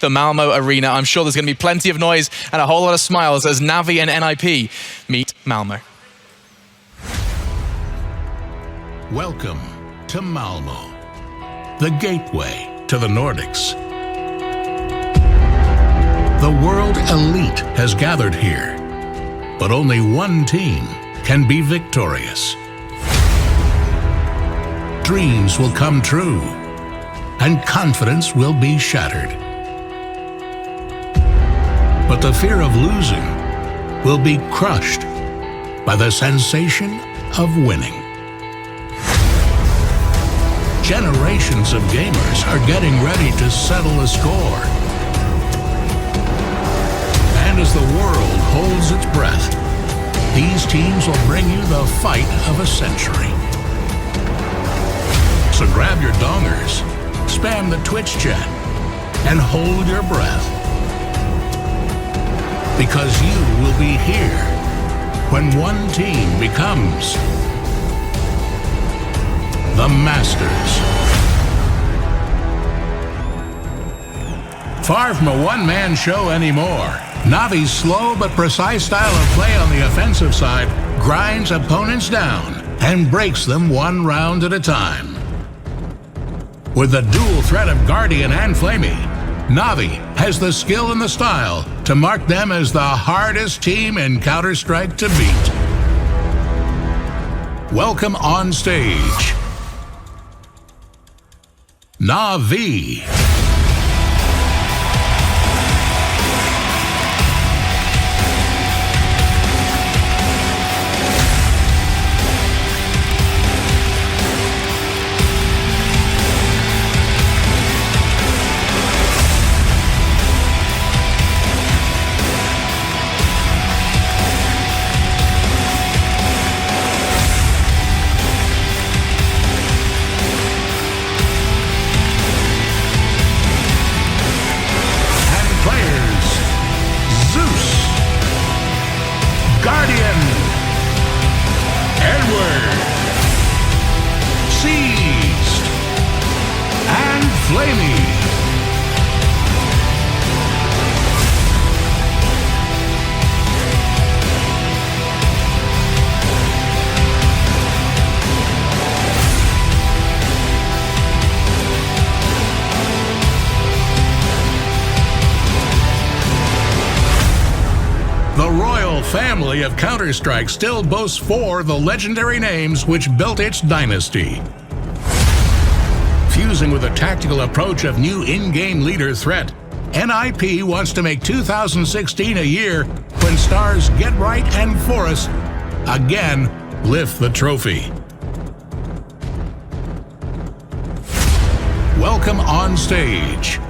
the Malmö arena. I'm sure there's going to be plenty of noise and a whole lot of smiles as NAVI and NiP meet Malmö. Welcome to Malmö, the gateway to the Nordics. The world elite has gathered here, but only one team can be victorious. Dreams will come true, and confidence will be shattered. But the fear of losing will be crushed by the sensation of winning. Generations of gamers are getting ready to settle a score. And as the world holds its breath, these teams will bring you the fight of a century. So grab your dongers, spam the Twitch chat, and hold your breath. Because you will be here when one team becomes the Masters. Far from a one-man show anymore, NAVI's slow but precise style of play on the offensive side grinds opponents down and breaks them one round at a time. With the dual threat of Guardian and Flamey, NAVI has the skill and the style to mark them as the hardest team in Counter-Strike to beat. Welcome on stage, NAVI. The royal family of Counter-Strike still boasts four of the legendary names which built its dynasty. Fusing with a tactical approach of new in-game leader threat, NiP wants to make 2016 a year when stars get right and Forest again lift the trophy. Welcome on stage,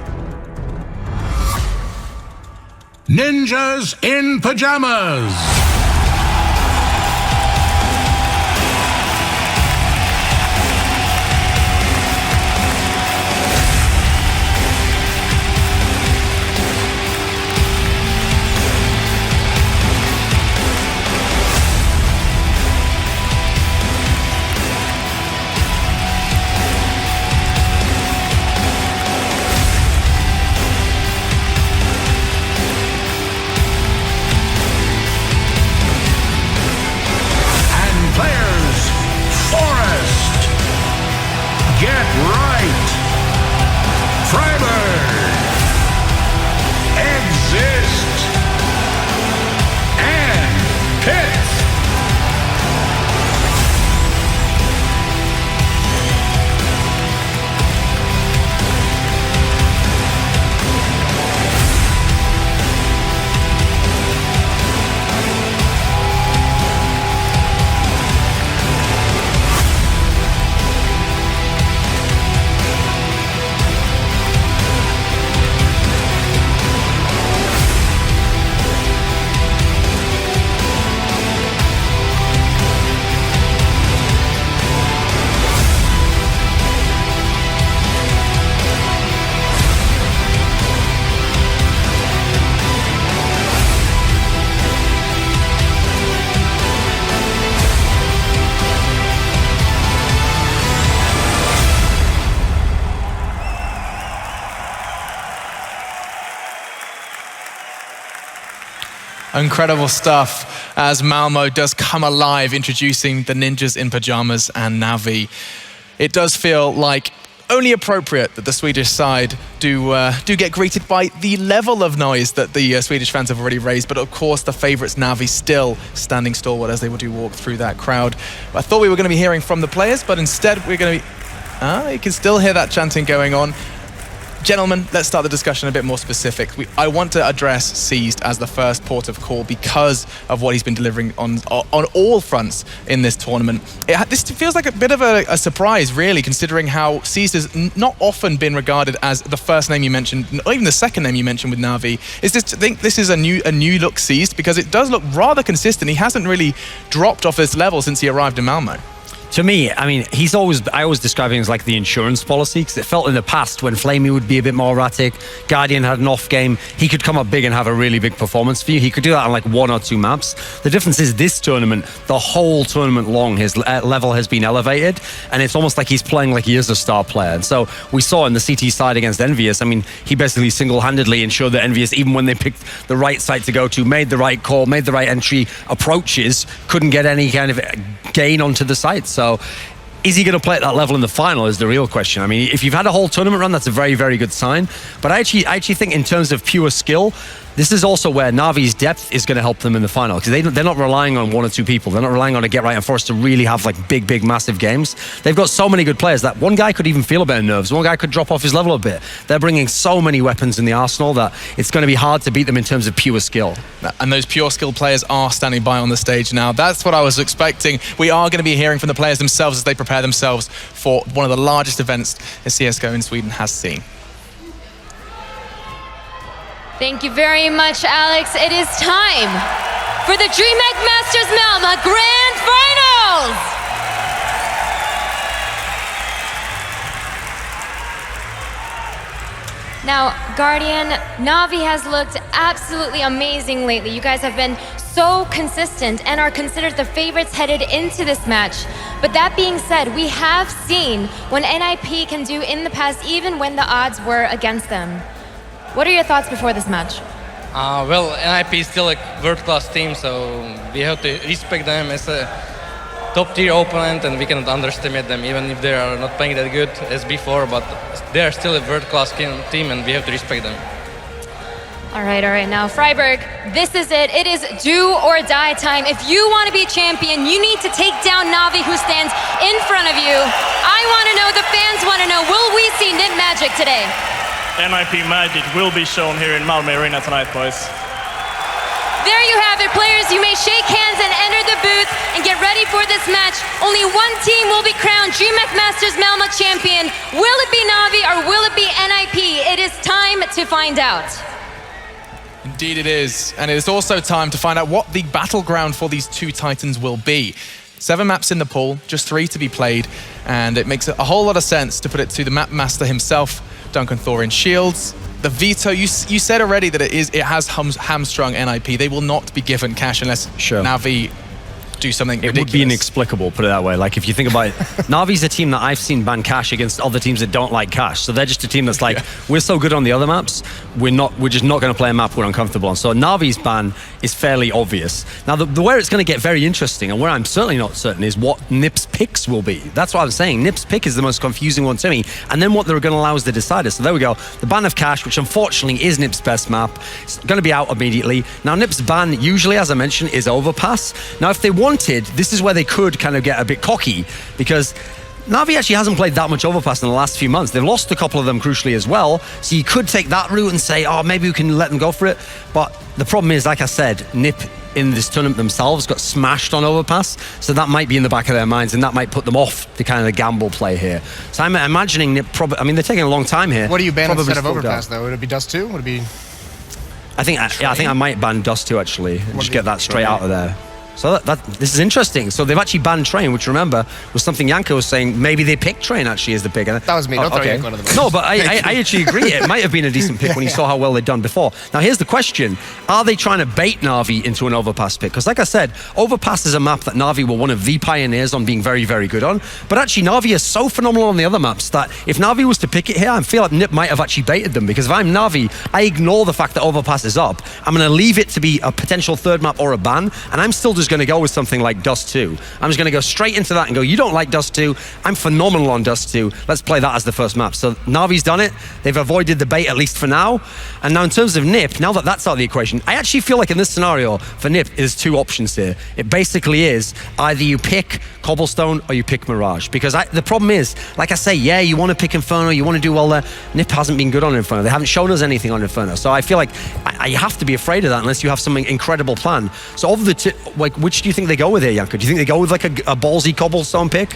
Ninjas in Pajamas. Incredible stuff as Malmö does come alive, introducing the Ninjas in Pajamas and NAVI. It does feel like only appropriate that the Swedish side do get greeted by the level of noise that the Swedish fans have already raised, but of course the favourites NAVI still standing stalwart as they do walk through that crowd. I thought we were going to be hearing from the players, but instead we're going to be... you can still hear that chanting going on. Gentlemen, let's start the discussion a bit more specific. I want to address Seized as the first port of call because of what he's been delivering on all fronts in this tournament. This feels like a bit of a surprise, really, considering how Seized has not often been regarded as the first name you mentioned, or even the second name you mentioned with NAVI. Think this is a new look Seized? Because it does look rather consistent. He hasn't really dropped off this level since he arrived in Malmö. To me, I mean, I always describe him as like the insurance policy, because it felt in the past when Flamey would be a bit more erratic, Guardian had an off game, he could come up big and have a really big performance for you. He could do that on like 1 or 2 maps. The difference is this tournament, the whole tournament long, his level has been elevated, and it's almost like he's playing like he is a star player. And so we saw in the CT side against Envious, I mean, he basically single-handedly ensured that Envious, even when they picked the right site to go to, made the right call, made the right entry approaches, couldn't get any kind of gain onto the site. So is he going to play at that level in the final is the real question. I mean, if you've had a whole tournament run, that's a very, very good sign. But I actually think in terms of pure skill, this is also where Navi's depth is going to help them in the final, because they're not relying on 1 or 2 people. They're not relying on a Get Right and Force to really have like big, massive games. They've got so many good players that one guy could even feel a bit of nerves. One guy could drop off his level a bit. They're bringing so many weapons in the arsenal that it's going to be hard to beat them in terms of pure skill. And those pure skill players are standing by on the stage now. That's what I was expecting. We are going to be hearing from the players themselves as they prepare themselves for one of the largest events that CSGO in Sweden has seen. Thank you very much, Alex. It is time for the Dreamhack Masters Malmö Grand Finals! Now, Guardian, NAVI has looked absolutely amazing lately. You guys have been so consistent and are considered the favorites headed into this match. But that being said, we have seen what NiP can do in the past, even when the odds were against them. What are your thoughts before this match? Well, NiP is still a world-class team, so we have to respect them as a top-tier opponent, and we cannot underestimate them, even if they are not playing that good as before, but they are still a world-class team, and we have to respect them. All right, now Freiburg, this is it. It is do or die time. If you want to be champion, you need to take down NAVI, who stands in front of you. I want to know, the fans want to know, will we see NiP Magic today? NiP Magic will be shown here in Malmö Arena tonight, boys. There you have it, players. You may shake hands and enter the booth and get ready for this match. Only one team will be crowned Dreamhack Masters Malmö champion. Will it be NAVI or will it be NiP? It is time to find out. Indeed it is. And it is also time to find out what the battleground for these 2 titans will be. 7 maps in the pool, just 3 to be played, and it makes a whole lot of sense to put it to the map master himself, Duncan Thorin Shields. The veto, you said already that it has hamstrung NiP. They will not be given cash unless NAVI do something ridiculous. It would be inexplicable, put it that way. Like, if you think about it, Navi's a team that I've seen ban cash against other teams that don't like cash. So they're just a team that's like, we're so good on the other maps, we're just not going to play a map we're uncomfortable on. So Navi's ban is fairly obvious. Now, the where it's going to get very interesting, and where I'm certainly not certain, is what NiP's picks will be. That's what I'm saying. NiP's pick is the most confusing one to me. And then what they're going to allow is the decider. So there we go. The ban of cash, which unfortunately is NiP's best map, it's going to be out immediately. Now, NiP's ban, usually, as I mentioned, is overpass. Now, if they wanted, this is where they could kind of get a bit cocky, because NAVI actually hasn't played that much overpass in the last few months. They've lost a couple of them crucially as well. So you could take that route and say, oh, maybe we can let them go for it. But the problem is, like I said, NiP in this tournament themselves got smashed on overpass. So that might be in the back of their minds, and that might put them off the kind of the gamble play here. So I'm imagining NiP probably, I mean, they're taking a long time here. What do you ban instead of overpass, though? Would it be Dust2? Would it be... I think I might ban Dust2, actually, and just get that straight out of there. So this is interesting. So they've actually banned Train, which remember was something Yanko was saying. Maybe they picked Train actually as the pick. That was me. Don't throw Yanko under the bus. No, but I actually agree. It might have been a decent pick when you saw how well they'd done before. Now here's the question: are they trying to bait Na'Vi into an Overpass pick? Because like I said, Overpass is a map that Na'Vi were one of the pioneers on being very, very good on. But actually, Na'Vi is so phenomenal on the other maps that if Na'Vi was to pick it here, I feel like NiP might have actually baited them. Because if I'm Na'Vi, I ignore the fact that Overpass is up. I'm going to leave it to be a potential third map or a ban, and I'm still just going to go with something like Dust2. I'm just going to go straight into that and go, you don't like Dust2, I'm phenomenal on Dust2, let's play that as the first map. So Navi's done it, they've avoided the bait at least for now. And now in terms of NiP, now that that's out of the equation, I actually feel like in this scenario for NiP there's two options here. It basically is either you pick Cobblestone or you pick Mirage. Because the problem is, like I say, yeah, you want to pick Inferno, you want to do well there. NiP hasn't been good on Inferno, they haven't shown us anything on Inferno. So I feel like I have to be afraid of that unless you have something incredible planned. So of the two, like, which do you think they go with here, Yanko? Do you think they go with like a ballsy Cobblestone pick?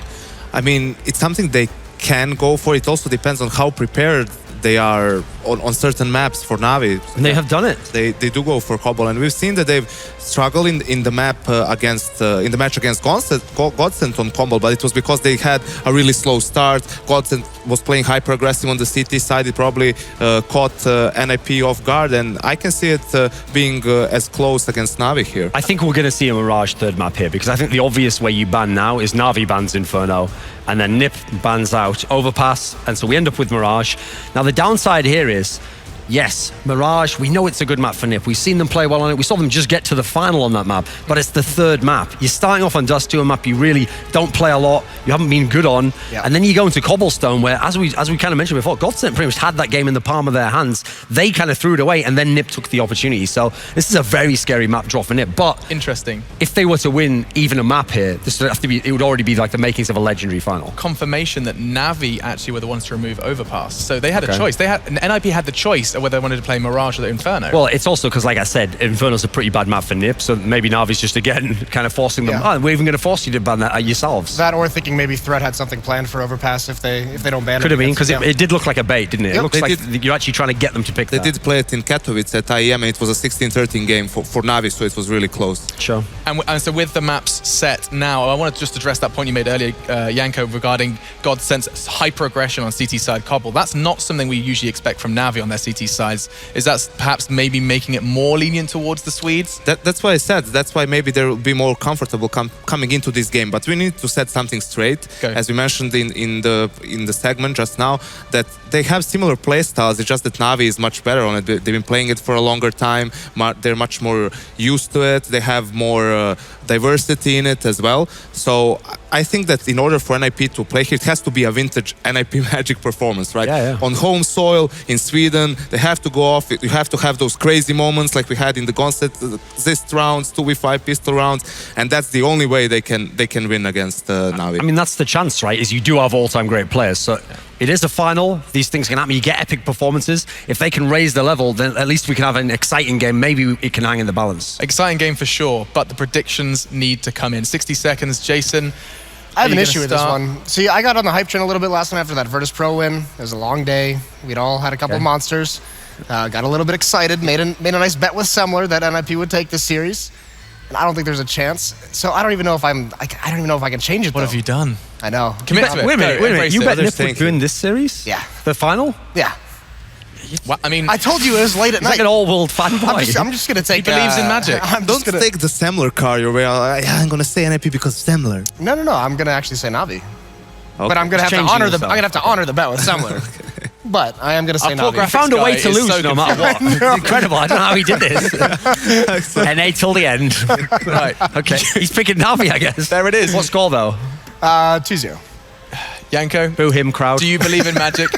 I mean, it's something they can go for. It also depends on how prepared they are on certain maps for Navi. And they have done it. They do go for Cobble, and we've seen that they've struggled in the map in the match against Godsend on Cobble, but it was because they had a really slow start. Godsend was playing hyper aggressive on the CT side. It probably caught NiP off guard, and I can see it being as close against Navi here. I think we're going to see a Mirage third map here, because I think the obvious way you ban now is Navi bans Inferno, and then NiP bans out Overpass, and so we end up with Mirage. Now the downside here is, yes, Mirage, we know it's a good map for NiP. We've seen them play well on it. We saw them just get to the final on that map, but it's the third map. You're starting off on Dust2, a map you really don't play a lot, you haven't been good on, and then you go into Cobblestone where, as we kind of mentioned before, Godsend pretty much had that game in the palm of their hands. They kind of threw it away, and then NiP took the opportunity. So this is a very scary map draw for NiP. But interesting. If they were to win even a map here, this would have to be, it would already be like the makings of a legendary final. Confirmation that Navi actually were the ones to remove Overpass. So they had a choice. NiP had the choice of whether they wanted to play Mirage or Inferno. Well, it's also because, like I said, Inferno's a pretty bad map for NiP, so maybe Navi's just again kind of forcing them. Oh, we're even going to force you to ban that yourselves. That, or thinking maybe Threat had something planned for Overpass if they don't ban it. Could have been, because it did look like a bait, didn't it? It looks like you're actually trying to get them to pick that. They did play it in Katowice at IEM, and it was a 16-13 game for Navi, so it was really close. Sure. And so with the maps set now, I want to just address that point you made earlier, Yanko, regarding Godsend's hyper aggression on CT side Cobble. That's not something we usually expect from Navi on their CT sides. Is that perhaps maybe making it more lenient towards the Swedes? That's why I said, that's why maybe they'll be more comfortable coming into this game. But we need to set something straight, as we mentioned in the segment just now, that they have similar play styles. It's just that Navi is much better on it. They've been playing it for a longer time. They're much more used to it. They have more diversity in it as well. So I think that in order for NiP to play here, it has to be a vintage NiP Magic performance, right? On home soil in Sweden, they have to go off. You have to have those crazy moments like we had in the Gonstead Zist rounds, 2v5 pistol rounds, and that's the only way they can win against Navi. I mean, that's the chance, right? Is you do have all-time great players, so it is a final. These things can happen. You get epic performances. If they can raise the level, then at least we can have an exciting game. Maybe it can hang in the balance. Exciting game for sure, but the predictions need to come in. 60 seconds, Jason. I have an issue with this one. See, I got on the hype train a little bit last night after that Virtus Pro win. It was a long day. We'd all had a couple of monsters. Got a little bit excited. Made a nice bet with Semler that NiP would take this series. And I don't think there's a chance. So I don't even know if I don't even know if I can change it. What have you done? I know. Commit to it. Wait a minute. You bet NiP would win this series? Yeah. The final? Yeah. Well, I mean, I told you it was late at night. Like an all-world fanboy. I'm just gonna take. He believes in magic. Don't take the Semler car your way. I'm gonna say NiP because Semler. No. I'm gonna actually say Navi. But I'm gonna have to honor the. I'm gonna have to honor the bet with Semler. But I am gonna say Navi. I found a way to lose no matter what. It's incredible. I don't know how he did this. NA till the end. Right. Okay. He's picking Navi, I guess. There it is. What score though? 2-0. Yanko, boo him, crowd. Do you believe in magic?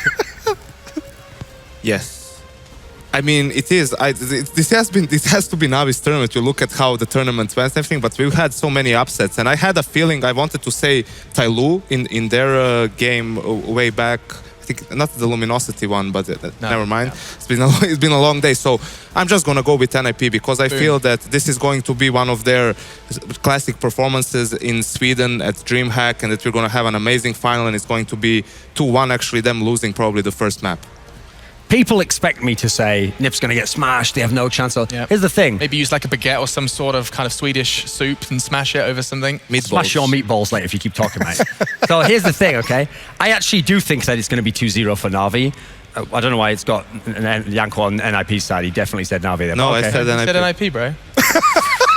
Yes. I mean, it is. This has to be Navi's tournament. You look at how the tournament went and everything, but we've had so many upsets. And I had a feeling I wanted to say Tyloo in their game way back. I think not the Luminosity one, but never mind. No. It's been a long day, so I'm just gonna go with NiP because I feel that this is going to be one of their classic performances in Sweden at Dreamhack, and that we're gonna have an amazing final, and it's going to be 2-1 actually, them losing probably the first map. People expect me to say NiP's going to get smashed. They have no chance. So here's the thing. Maybe use like a baguette or some sort of kind of Swedish soup and smash it over something. Meatballs. Smash your meatballs later if you keep talking, mate. So here's the thing, okay? I actually do think that it's going to be 2-0 for NAVI. I don't know why it's got Janko on NiP's side. He definitely said NAVI there. No, okay. I said NiP. You said NiP, bro.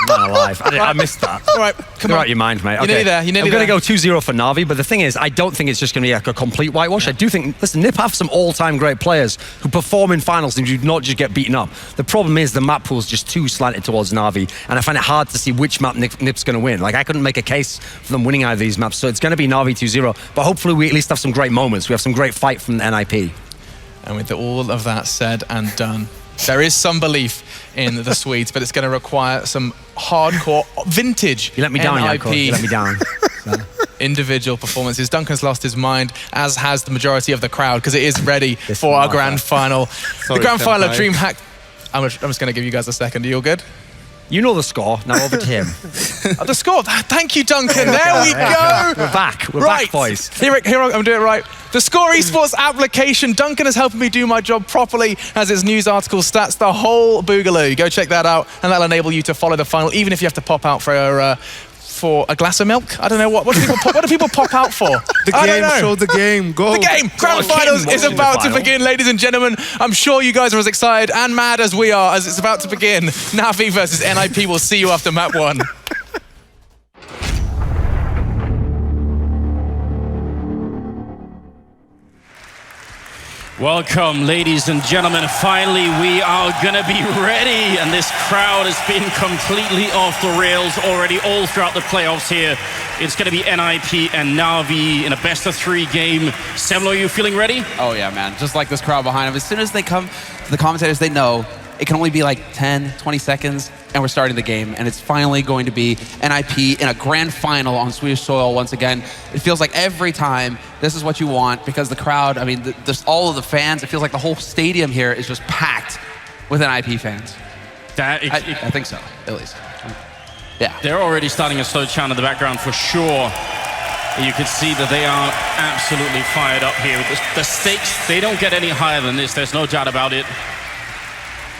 Man alive. I missed that. All right, come on. Out your mind, mate. You're nearly there. You're nearly I'm going to go 2-0 for NAVI, but the thing is, I don't think it's just going to be like a complete whitewash. I do think, listen, NiP have some all-time great players who perform in finals and do not just get beaten up. The problem is the map pool is just too slanted towards NAVI, and I find it hard to see which map NiP's going to win. Like, I couldn't make a case for them winning either of these maps, so it's going to be NAVI 2-0, but hopefully we at least have some great moments. We have some great fight from the NiP. And with all of that said and done, there is some belief in the Swedes, but it's going to require some hardcore, vintage You let me down, NiP. Janko. You let me down. Individual performances. Duncan's lost his mind, as has the majority of the crowd, because it is ready for our grand final. Sorry, the grand final of Senpai. Dreamhack. I'm just going to give you guys a second. Are you all good? You know the score. Now over to him. The score. Thank you, Duncan. There we go. We're back. We're Right. back, boys. Here I'm doing it right. The Score Esports application. Duncan is helping me do my job properly as its news articles, stats, the whole boogaloo. Go check that out, and that'll enable you to follow the final, even if you have to pop out for a glass of milk. I don't know what do people pop out for? The game, show the game, go. The game, Grand Finals is about to begin, ladies and gentlemen. I'm sure you guys are as excited and mad as we are as it's about to begin. NAVI versus NiP. We'll see you after map 1. Welcome, ladies and gentlemen. Finally, we are gonna be ready, and this crowd has been completely off the rails already all throughout the playoffs here. It's gonna be NiP and NAVI in a best-of-3 game. Semlo, are you feeling ready? Oh yeah, man. Just like this crowd behind them. As soon as they come to the commentators, they know it can only be like 10, 20 seconds, and we're starting the game. And it's finally going to be NiP in a grand final on Swedish soil once again. It feels like every time this is what you want, because the crowd, I mean, just all of the fans, it feels like the whole stadium here is just packed with NiP fans. I think so, at least. Yeah. They're already starting a slow chant in the background for sure. You can see that they are absolutely fired up here. The stakes, they don't get any higher than this. There's no doubt about it.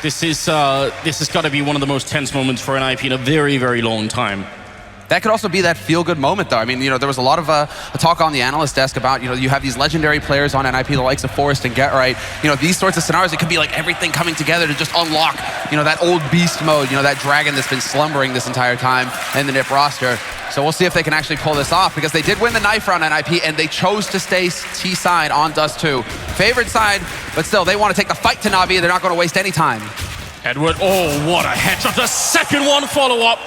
This has got to be one of the most tense moments for NiP in a very, very long time. That could also be that feel-good moment, though. I mean, there was a lot of talk on the analyst desk about, you have these legendary players on NiP, the likes of Forrest and GetRight. These sorts of scenarios, it could be like everything coming together to just unlock, that old beast mode, that dragon that's been slumbering this entire time in the NiP roster. So we'll see if they can actually pull this off, because they did win the knife round on NiP, and they chose to stay T side on Dust2. Favorite side, but still, they want to take the fight to NAVI. They're not going to waste any time. Edward, oh, what a headshot. The second one follow-up.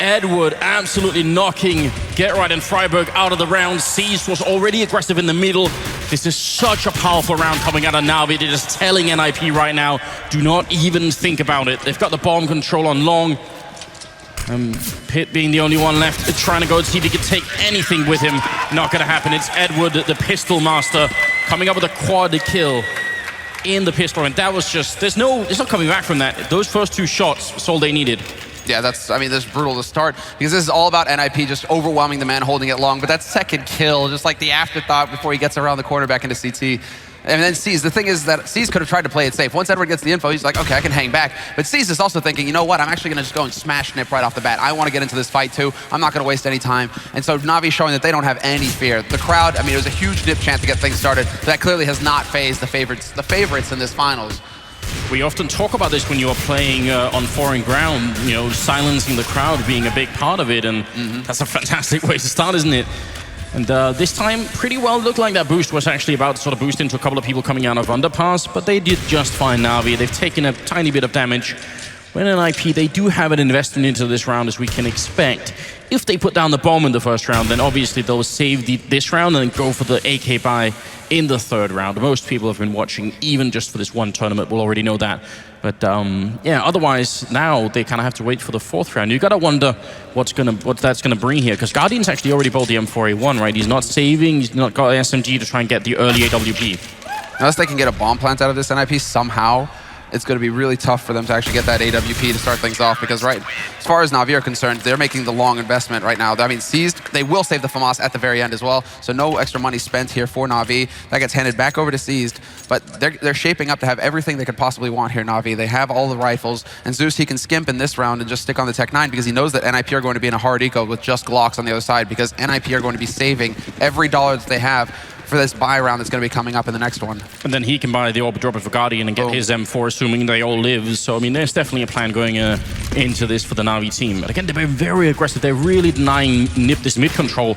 Edward absolutely knocking GetRight and Freiburg out of the round. Seas was already aggressive in the middle. This is such a powerful round coming out of NAVI. They're just telling NiP right now, do not even think about it. They've got the bomb control on long. Pitt being the only one left, trying to go and see if he can take anything with him. Not going to happen. It's Edward, the pistol master, coming up with a quad kill in the pistol. And that was just, there's no coming back from that. Those first 2 shots was all they needed. Yeah, that's brutal to start, because this is all about NiP just overwhelming the man holding it long. But that second kill, just like the afterthought before he gets around the corner back into CT. And then Seas, the thing is that Seas could have tried to play it safe. Once Edward gets the info, he's like, okay, I can hang back. But Seas is also thinking, you know what, I'm actually going to just go and smash NiP right off the bat. I want to get into this fight too. I'm not going to waste any time. And so NAVI showing that they don't have any fear. The crowd, I mean, it was a huge NiP chant to get things started. But that clearly has not phased the favorites in this finals. We often talk about this when you are playing on foreign ground, silencing the crowd being a big part of it, and that's a fantastic way to start, isn't it? And this time, pretty well looked like that boost was actually about to sort of boost into a couple of people coming out of underpass, but they did just fine NAVI. They've taken a tiny bit of damage. When NiP, they do have an investment into this round, as we can expect. If they put down the bomb in the first round, then obviously they'll save this round and then go for the AK buy in the third round. Most people have been watching, even just for this one tournament, will already know that. But yeah, otherwise now they kind of have to wait for the fourth round. You gotta wonder what that's gonna bring here, because Guardian's actually already bought the M4A1, right? He's not saving, he's not got SMG to try and get the early AWP. Unless they can get a bomb plant out of this NiP somehow, it's going to be really tough for them to actually get that AWP to start things off, because as far as Navi are concerned, they're making the long investment right now. I mean, Seized, they will save the FAMAS at the very end as well, so no extra money spent here for Navi. That gets handed back over to Seized, but they're shaping up to have everything they could possibly want here, Navi. They have all the rifles, and Zeus, he can skimp in this round and just stick on the Tech 9 because he knows that NiP are going to be in a hard eco with just Glocks on the other side, because NiP are going to be saving every dollar that they have for this buy round that's going to be coming up in the next one. And then he can buy the Orb Dropper for Guardian and get his M4, assuming they all live. So, I mean, there's definitely a plan going into this for the Navi team. But again, they're very aggressive. They're really denying NiP this mid control,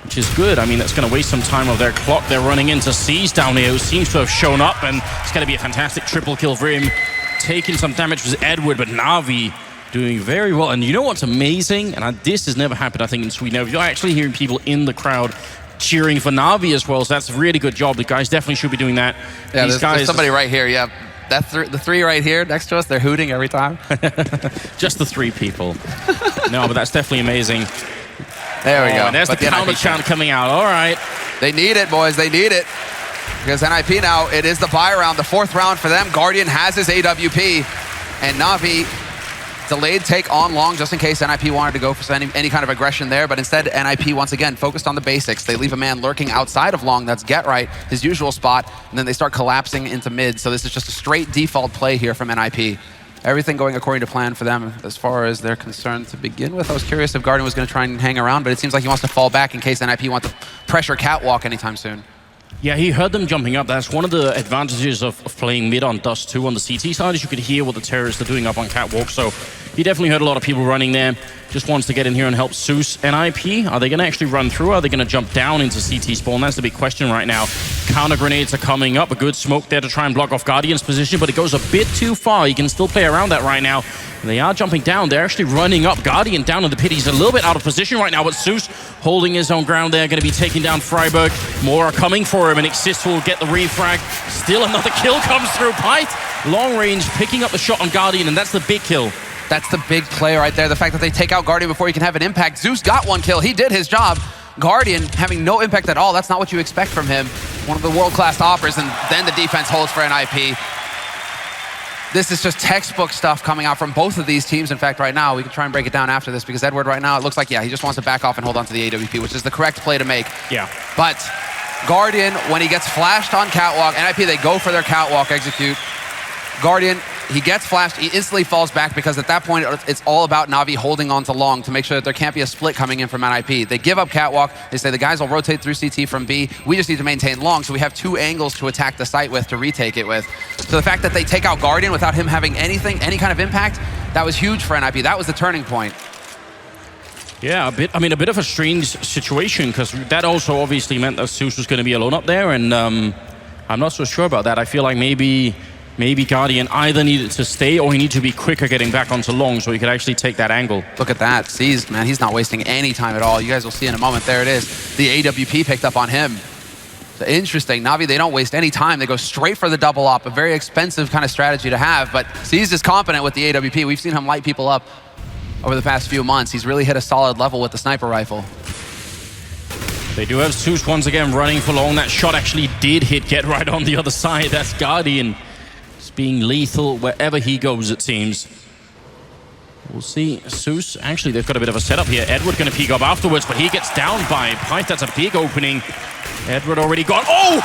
which is good. I mean, that's going to waste some time of their clock. They're running into Seas down here, who seems to have shown up, and it's going to be a fantastic triple kill for him. Taking some damage with Edward, but Navi doing very well. And you know what's amazing? And this has never happened, I think, in Sweden. You're actually hearing people in the crowd cheering for Navi as well, so that's a really good job. The guys definitely should be doing that. Yeah, there's somebody right here. Yeah, that's the three right here next to us. They're hooting every time. Just the 3 people. No, but that's definitely amazing. There we go. And there's the counter chant coming out. All right. They need it, boys. They need it. Because NiP now, it is the buy round, the 4th round for them. Guardian has his AWP, and Navi delayed take on long just in case NiP wanted to go for any kind of aggression there, but instead NiP once again focused on the basics. They leave a man lurking outside of long, that's Get Right, his usual spot, and then they start collapsing into mid. So this is just a straight default play here from NiP. Everything going according to plan for them as far as they're concerned to begin with. I was curious if Guardian was going to try and hang around, but it seems like he wants to fall back in case NiP wants to pressure Catwalk anytime soon. Yeah, he heard them jumping up. That's one of the advantages of playing mid on Dust2 on the CT side, is you could hear what the terrorists are doing up on Catwalk. So he definitely heard a lot of people running there. Just wants to get in here and help Zeus. NiP, are they going to actually run through? Are they going to jump down into CT spawn? That's the big question right now. Counter grenades are coming up. A good smoke there to try and block off Guardian's position, but it goes a bit too far. He can still play around that right now. They are jumping down. They're actually running up. Guardian down in the pit. He's a little bit out of position right now, but Zeus holding his own ground there. Going to be taking down Freiburg. More are coming for him, and Exist will get the refrag. Still another kill comes through. Pite, long range, picking up the shot on Guardian, and that's the big kill. That's the big play right there. The fact that they take out Guardian before he can have an impact. Zeus got 1 kill. He did his job. Guardian having no impact at all. That's not what you expect from him. One of the world-class operas, and then the defense holds for NiP. This is just textbook stuff coming out from both of these teams. In fact, right now, we can try and break it down after this, because Edward right now, it looks like, yeah, he just wants to back off and hold on to the AWP, which is the correct play to make. Yeah. But Guardian, when he gets flashed on Catwalk, NiP, they go for their Catwalk execute. Guardian, he gets flashed, he instantly falls back, because at that point, it's all about Navi holding on to long to make sure that there can't be a split coming in from NiP. They give up Catwalk, they say the guys will rotate through CT from B, we just need to maintain long, so we have 2 angles to attack the site with, to retake it with. So the fact that they take out Guardian without him having anything, any kind of impact, that was huge for NiP. That was the turning point. Yeah, a bit of a strange situation, because that also obviously meant that Zeus was going to be alone up there, and I'm not so sure about that. I feel like maybe Guardian either needed to stay or he needed to be quicker getting back onto long so he could actually take that angle. Look at that. Seized, man. He's not wasting any time at all. You guys will see in a moment. There it is. The AWP picked up on him. So interesting. Navi, they don't waste any time. They go straight for the double op. A very expensive kind of strategy to have, but Seized is confident with the AWP. We've seen him light people up over the past few months. He's really hit a solid level with the sniper rifle. They do have Zeus once again running for long. That shot actually did hit Get Right on the other side. That's Guardian. Being lethal wherever he goes, it seems. We'll see. Zeus, actually, they've got a bit of a setup here. Edward going to peek up afterwards, but he gets down by Pite. That's a big opening. Edward already gone. Oh,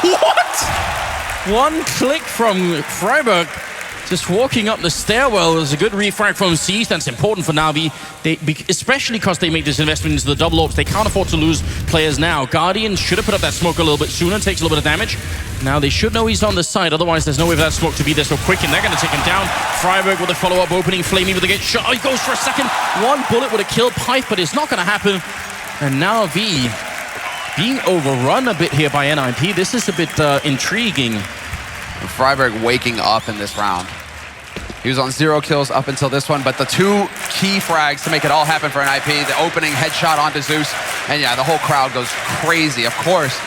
what? 1 click from Freiburg. Just walking up the stairwell. There's a good refrag from Seas. That's important for Navi, especially because they make this investment into the double ops. They can't afford to lose players now. Guardian should have put up that smoke a little bit sooner. Takes a little bit of damage. Now they should know he's on the side. Otherwise, there's no way for that smoke to be there so quick. And they're going to take him down. Freiburg with a follow-up opening. Flamey with a get shot. Oh, he goes for a second. 1 bullet would have killed Pite, but it's not going to happen. And NAVI being overrun a bit here by NiP. This is a bit intriguing. Freiburg waking up in this round. He was on 0 kills up until this one, but the 2 key frags to make it all happen for NiP, the opening headshot onto Zeus, and yeah, the whole crowd goes crazy, of course,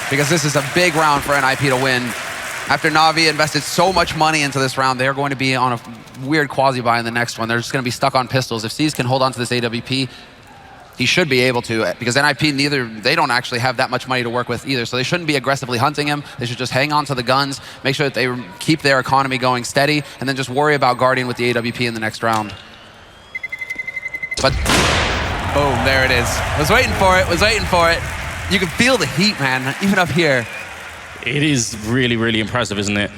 because this is a big round for NiP to win. After Navi invested so much money into this round, they're going to be on a weird quasi-buy in the next one. They're just going to be stuck on pistols. If Seas can hold on to this AWP, he should be able to, because NiP, they don't actually have that much money to work with either, so they shouldn't be aggressively hunting him. They should just hang on to the guns, make sure that they keep their economy going steady, and then just worry about Guardian with the AWP in the next round. But, boom, there it is. Was waiting for it, was waiting for it. You can feel the heat, man, even up here. It is really, really impressive, isn't it?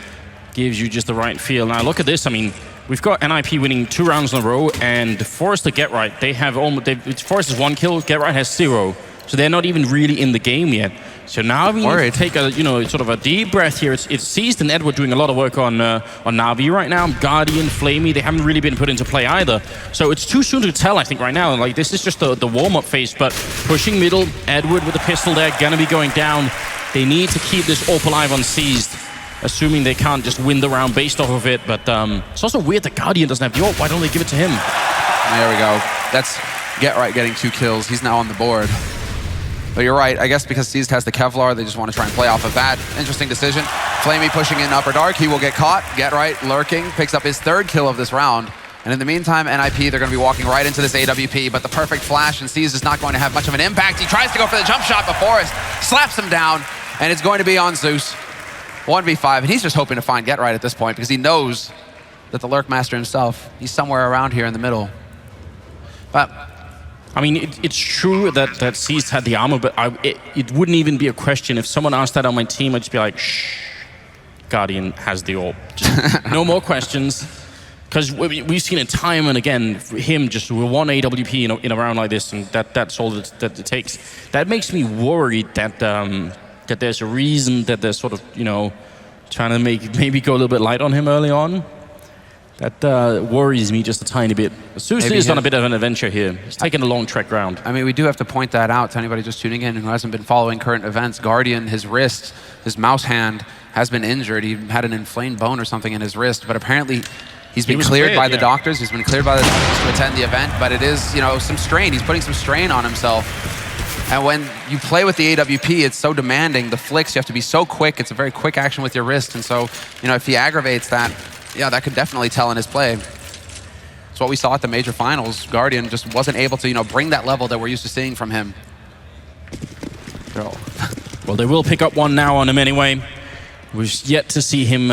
Gives you just the right feel. Now, look at this. I mean, we've got NiP winning 2 rounds in a row, and Forrester Get Right, they have almost, Forrester's 1 kill, Get Right has 0. So they're not even really in the game yet. So now we need to take a, sort of a deep breath here. It's Seized and Edward doing a lot of work on NAVI right now. Guardian, Flamey, they haven't really been put into play either. So it's too soon to tell, I think, right now. Like, this is just the warm-up phase, but pushing middle, Edward with the pistol there, gonna be going down. They need to keep this AWP alive on Seized, assuming they can't just win the round based off of it. But it's also weird that Guardian doesn't have the AWP. Why don't they give it to him? There we go. That's Get Right getting 2 kills. He's now on the board. But you're right, I guess because Seized has the Kevlar, they just want to try and play off of that. Interesting decision. Flamey pushing in upper dark, he will get caught. Get Right lurking, picks up his 3rd kill of this round. And in the meantime, NiP, they're going to be walking right into this AWP, but the perfect flash, and Seized is not going to have much of an impact. He tries to go for the jump shot, but Forrest slaps him down, and it's going to be on Zeus. 1v5, and he's just hoping to find Get Right at this point because he knows that the Lurk Master himself, he's somewhere around here in the middle. But I mean, it's true that Seized had the armor, but it wouldn't even be a question. If someone asked that on my team, I'd just be like, shh, Guardian has the AWP. Just no more questions. Because we've seen it time and again, him just with 1 AWP in a round like this, and that's all that it takes. That makes me worried that that there's a reason that they're sort of, trying to maybe go a little bit light on him early on. That worries me just a tiny bit. Zeus is on a bit of an adventure here. He's taking a long trek round. I mean, we do have to point that out to anybody just tuning in who hasn't been following current events. Guardian, his wrist, his mouse hand has been injured. He had an inflamed bone or something in his wrist, but apparently he's been cleared by the doctors. He's been cleared by the doctors to attend the event, but it is, some strain. He's putting some strain on himself. And when you play with the AWP, it's so demanding. The flicks, you have to be so quick. It's a very quick action with your wrist. And so, if he aggravates that, yeah, that could definitely tell in his play. It's what we saw at the major finals. Guardian just wasn't able to, bring that level that we're used to seeing from him. Well, they will pick up one now on him anyway. We've yet to see him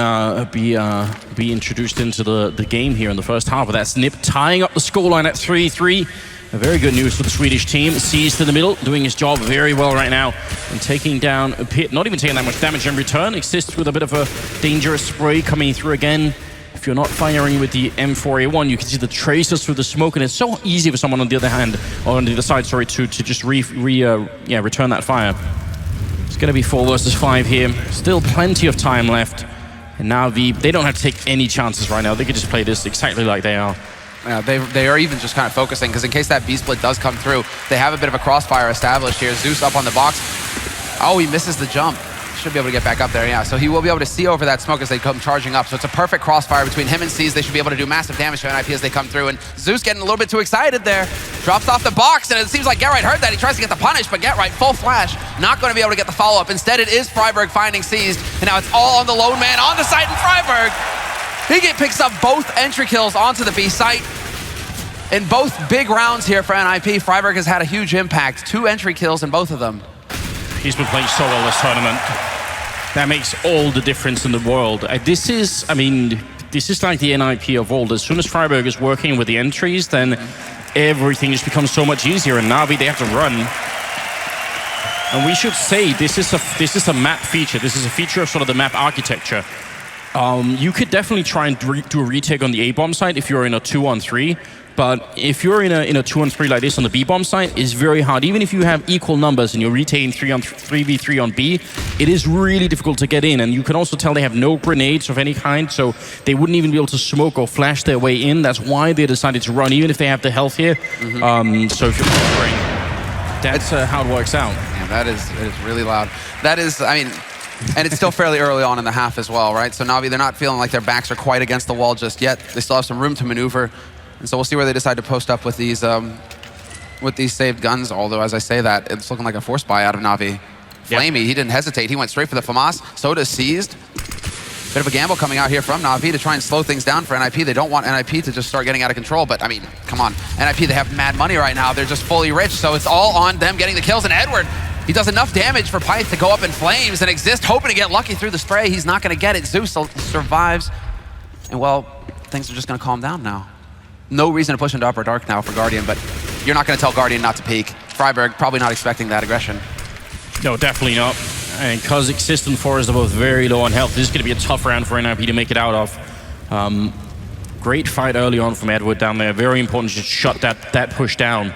be introduced into the game here in the first half, but that's NiP tying up the scoreline at 3-3. Very good news for the Swedish team. Seized in the middle, doing his job very well right now, and taking down a pit, not even taking that much damage in return. Exists with a bit of a dangerous spray coming through again. If you're not firing with the M4A1, you can see the tracers through the smoke, and it's so easy for someone on the other hand, or on the other side, sorry, to just return that fire. It's going to be 4 versus 5 here. Still plenty of time left. And now they don't have to take any chances right now. They could just play this exactly like they are. Yeah, they are even just kind of focusing, because in case that B-split does come through, they have a bit of a crossfire established here. Zeus up on the box. Oh, he misses the jump. Should be able to get back up there, yeah. So he will be able to see over that smoke as they come charging up. So it's a perfect crossfire between him and Seized. They should be able to do massive damage to NiP as they come through. And Zeus getting a little bit too excited there. Drops off the box, and it seems like Get Right heard that. He tries to get the punish, but Get Right, full flash, not going to be able to get the follow-up. Instead, it is Friberg finding Seized, and now it's all on the lone man on the site, and Friberg, he picks up both entry kills onto the B site. In both big rounds here for NiP, Friberg has had a huge impact. 2 entry kills in both of them. He's been playing so well this tournament. That makes all the difference in the world. This is like the NiP of old. As soon as Friberg is working with the entries, then everything just becomes so much easier. And NAVI, they have to run. And we should say this is a map feature. This is a feature of sort of the map architecture. You could definitely try and do a retake on the A-bomb side if you're in a 2-on-3. But if you're in a 2-on-3 like this on the B-bomb side, it's very hard. Even if you have equal numbers and you're retaining 3v3 on B, it is really difficult to get in. And you can also tell they have no grenades of any kind, so they wouldn't even be able to smoke or flash their way in. That's why they decided to run, even if they have the health here. So if you're wondering, that's how it works out. Yeah, it is really loud. That is, I mean, and it's still fairly early on in the half as well, right? So NAVI, they're not feeling like their backs are quite against the wall just yet. They still have some room to maneuver. And so we'll see where they decide to post up with these saved guns. Although, as I say that, it's looking like a force buy out of NAVI. Flamey, he didn't hesitate. He went straight for the FAMAS. So does Seized. Bit of a gamble coming out here from NAVI to try and slow things down for NiP. They don't want NiP to just start getting out of control, but I mean, come on. NiP, they have mad money right now. They're just fully rich, so it's all on them getting the kills. And Edward, he does enough damage for Pyth to go up in flames and exist, hoping to get lucky through the spray. He's not going to get it. Zeus survives. And well, things are just going to calm down now. No reason to push into Upper Dark now for Guardian, but you're not going to tell Guardian not to peek. Freiburg probably not expecting that aggression. No, definitely not. And because Exist and Forest are both very low on health, this is going to be a tough round for NiP to make it out of. Great fight early on from Edward down there. Very important to just shut that push down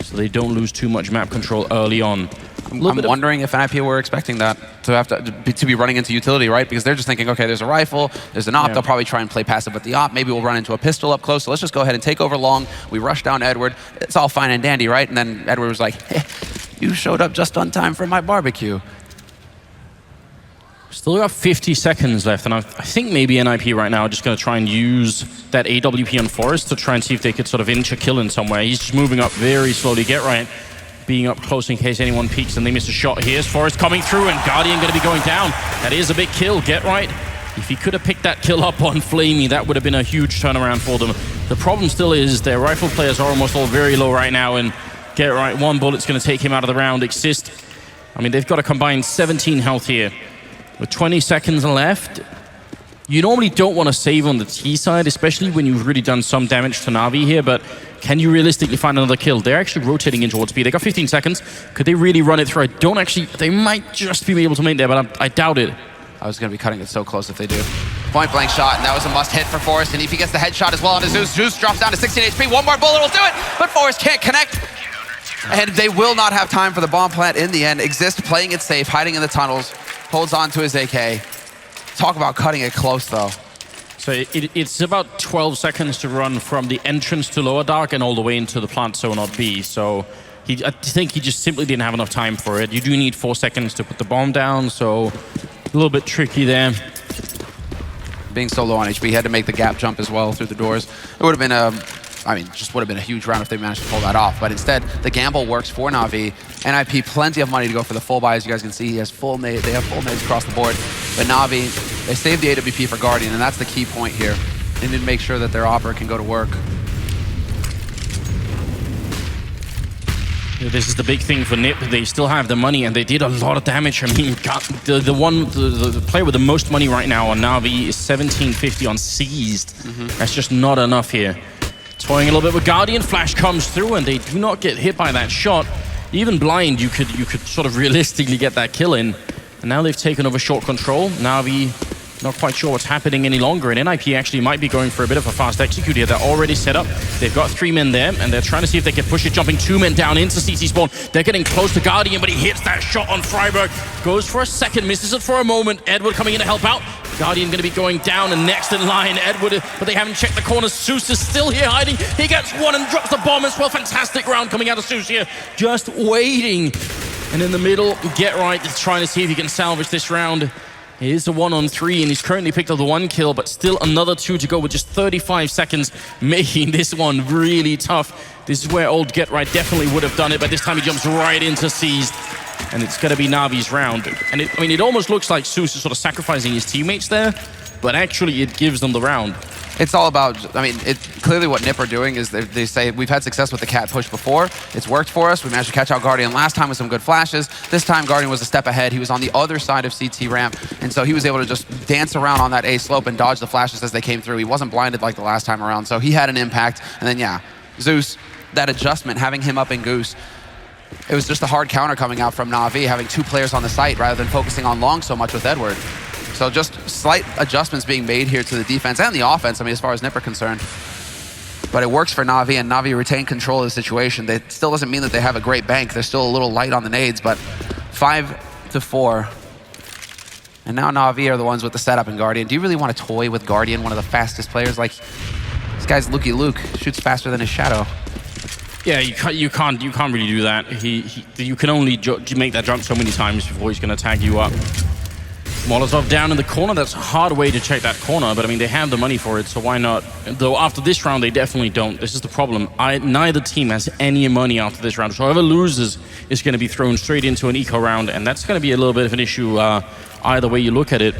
so they don't lose too much map control early on. I'm wondering if NiP were expecting that to have to be running into utility, right? Because they're just thinking, okay, there's a rifle, there's an op, they'll probably try and play passive with the op, maybe we'll run into a pistol up close, so let's just go ahead and take over long. We rush down Edward, it's all fine and dandy, right? And then Edward was like, hey, you showed up just on time for my barbecue. Still got 50 seconds left, and I think maybe NiP right now are just going to try and use that AWP on Forest to try and see if they could sort of inch a kill in somewhere. He's just moving up very slowly. Get right, being up close in case anyone peeks and they miss a shot. Here's Forest coming through, and Guardian going to be going down. That is a big kill. Get right. If he could have picked that kill up on Flamey, that would have been a huge turnaround for them. The problem still is their rifle players are almost all very low right now, and Get right, one bullet's going to take him out of the round. Exist, I mean, they've got a combined 17 health here. With 20 seconds left, you normally don't want to save on the T side, especially when you've really done some damage to NAVI here, but can you realistically find another kill? They're actually rotating in towards B. They got 15 seconds. Could they really run it through? I don't actually, they might just be able to make there, but I doubt it. I was going to be cutting it so close if they do. Point blank shot, and that was a must hit for Forest, and if he gets the headshot as well on Zeus, Zeus drops down to 16 HP. One more bullet will do it, but Forest can't connect. And they will not have time for the bomb plant in the end. Exist playing it safe, hiding in the tunnels, holds on to his AK. Talk about cutting it close, though. So it's about 12 seconds to run from the entrance to Lower Dark and all the way into the plant zone on B. So I think he just simply didn't have enough time for it. You do need 4 seconds to put the bomb down, so a little bit tricky there. Being so low on HP, he had to make the gap jump as well through the doors. It would have been a, I mean, just would have been a huge round if they managed to pull that off. But instead, the gamble works for NAVI. NiP, plenty of money to go for the full buy. As you guys can see, he has full nade. They have full nades across the board. But NAVI, they saved the AWP for Guardian, and that's the key point here. They need to make sure that their opera can go to work. This is the big thing for NiP. They still have the money, and they did a lot of damage. I mean, the player with the most money right now on NAVI is 1750 on Seized. That's just not enough here. Toying a little bit with Guardian, flash comes through, and they do not get hit by that shot. Even blind, you could sort of realistically get that kill in. And now they've taken over short control. NAVI not quite sure what's happening any longer, and NiP actually might be going for a bit of a fast execute here. They're already set up. They've got 3 men there, and they're trying to see if they can push it, jumping 2 men down into CC spawn. They're getting close to Guardian, but he hits that shot on Freiburg. Goes for a second, misses it for a moment. Edward coming in to help out. Guardian going to be going down, and next in line, Edward, but they haven't checked the corner. Zeus is still here hiding. He gets one and drops the bomb as well. Fantastic round coming out of Zeus here, just waiting. And in the middle, Get right is trying to see if he can salvage this round. It is a 1-on-3, and he's currently picked up the 1 kill, but still another 2 to go with just 35 seconds, making this one really tough. This is where old Get Right definitely would have done it, but this time he jumps right into Seized, and it's going to be Navi's round. And it almost looks like Zeus is sort of sacrificing his teammates there, but actually it gives them the round. It's all about, I mean, clearly what NiP are doing is they say, we've had success with the cat push before. It's worked for us. We managed to catch out Guardian last time with some good flashes. This time, Guardian was a step ahead. He was on the other side of CT ramp, and so he was able to just dance around on that A slope and dodge the flashes as they came through. He wasn't blinded like the last time around, so he had an impact. And then, yeah, Zeus, that adjustment, having him up in Goose, it was just a hard counter coming out from NAVI, having 2 players on the site rather than focusing on long so much with Edward. So just slight adjustments being made here to the defense and the offense, I mean, as far as NiP are concerned. But it works for NAVI, and NAVI retain control of the situation. That still doesn't mean that they have a great bank. They're still a little light on the nades, but 5-4. And now NAVI are the ones with the setup in Guardian. Do you really want to toy with Guardian, one of the fastest players? Like, this guy's Lukey Luke, shoots faster than his shadow. Yeah, you can't really do that. You can only make that jump so many times before he's going to tag you up. Molotov down in the corner. That's a hard way to check that corner, but I mean, they have the money for it, so why not? Though after this round, they definitely don't. This is the problem. Neither team has any money after this round, so whoever loses is going to be thrown straight into an eco round, and that's going to be a little bit of an issue either way you look at it.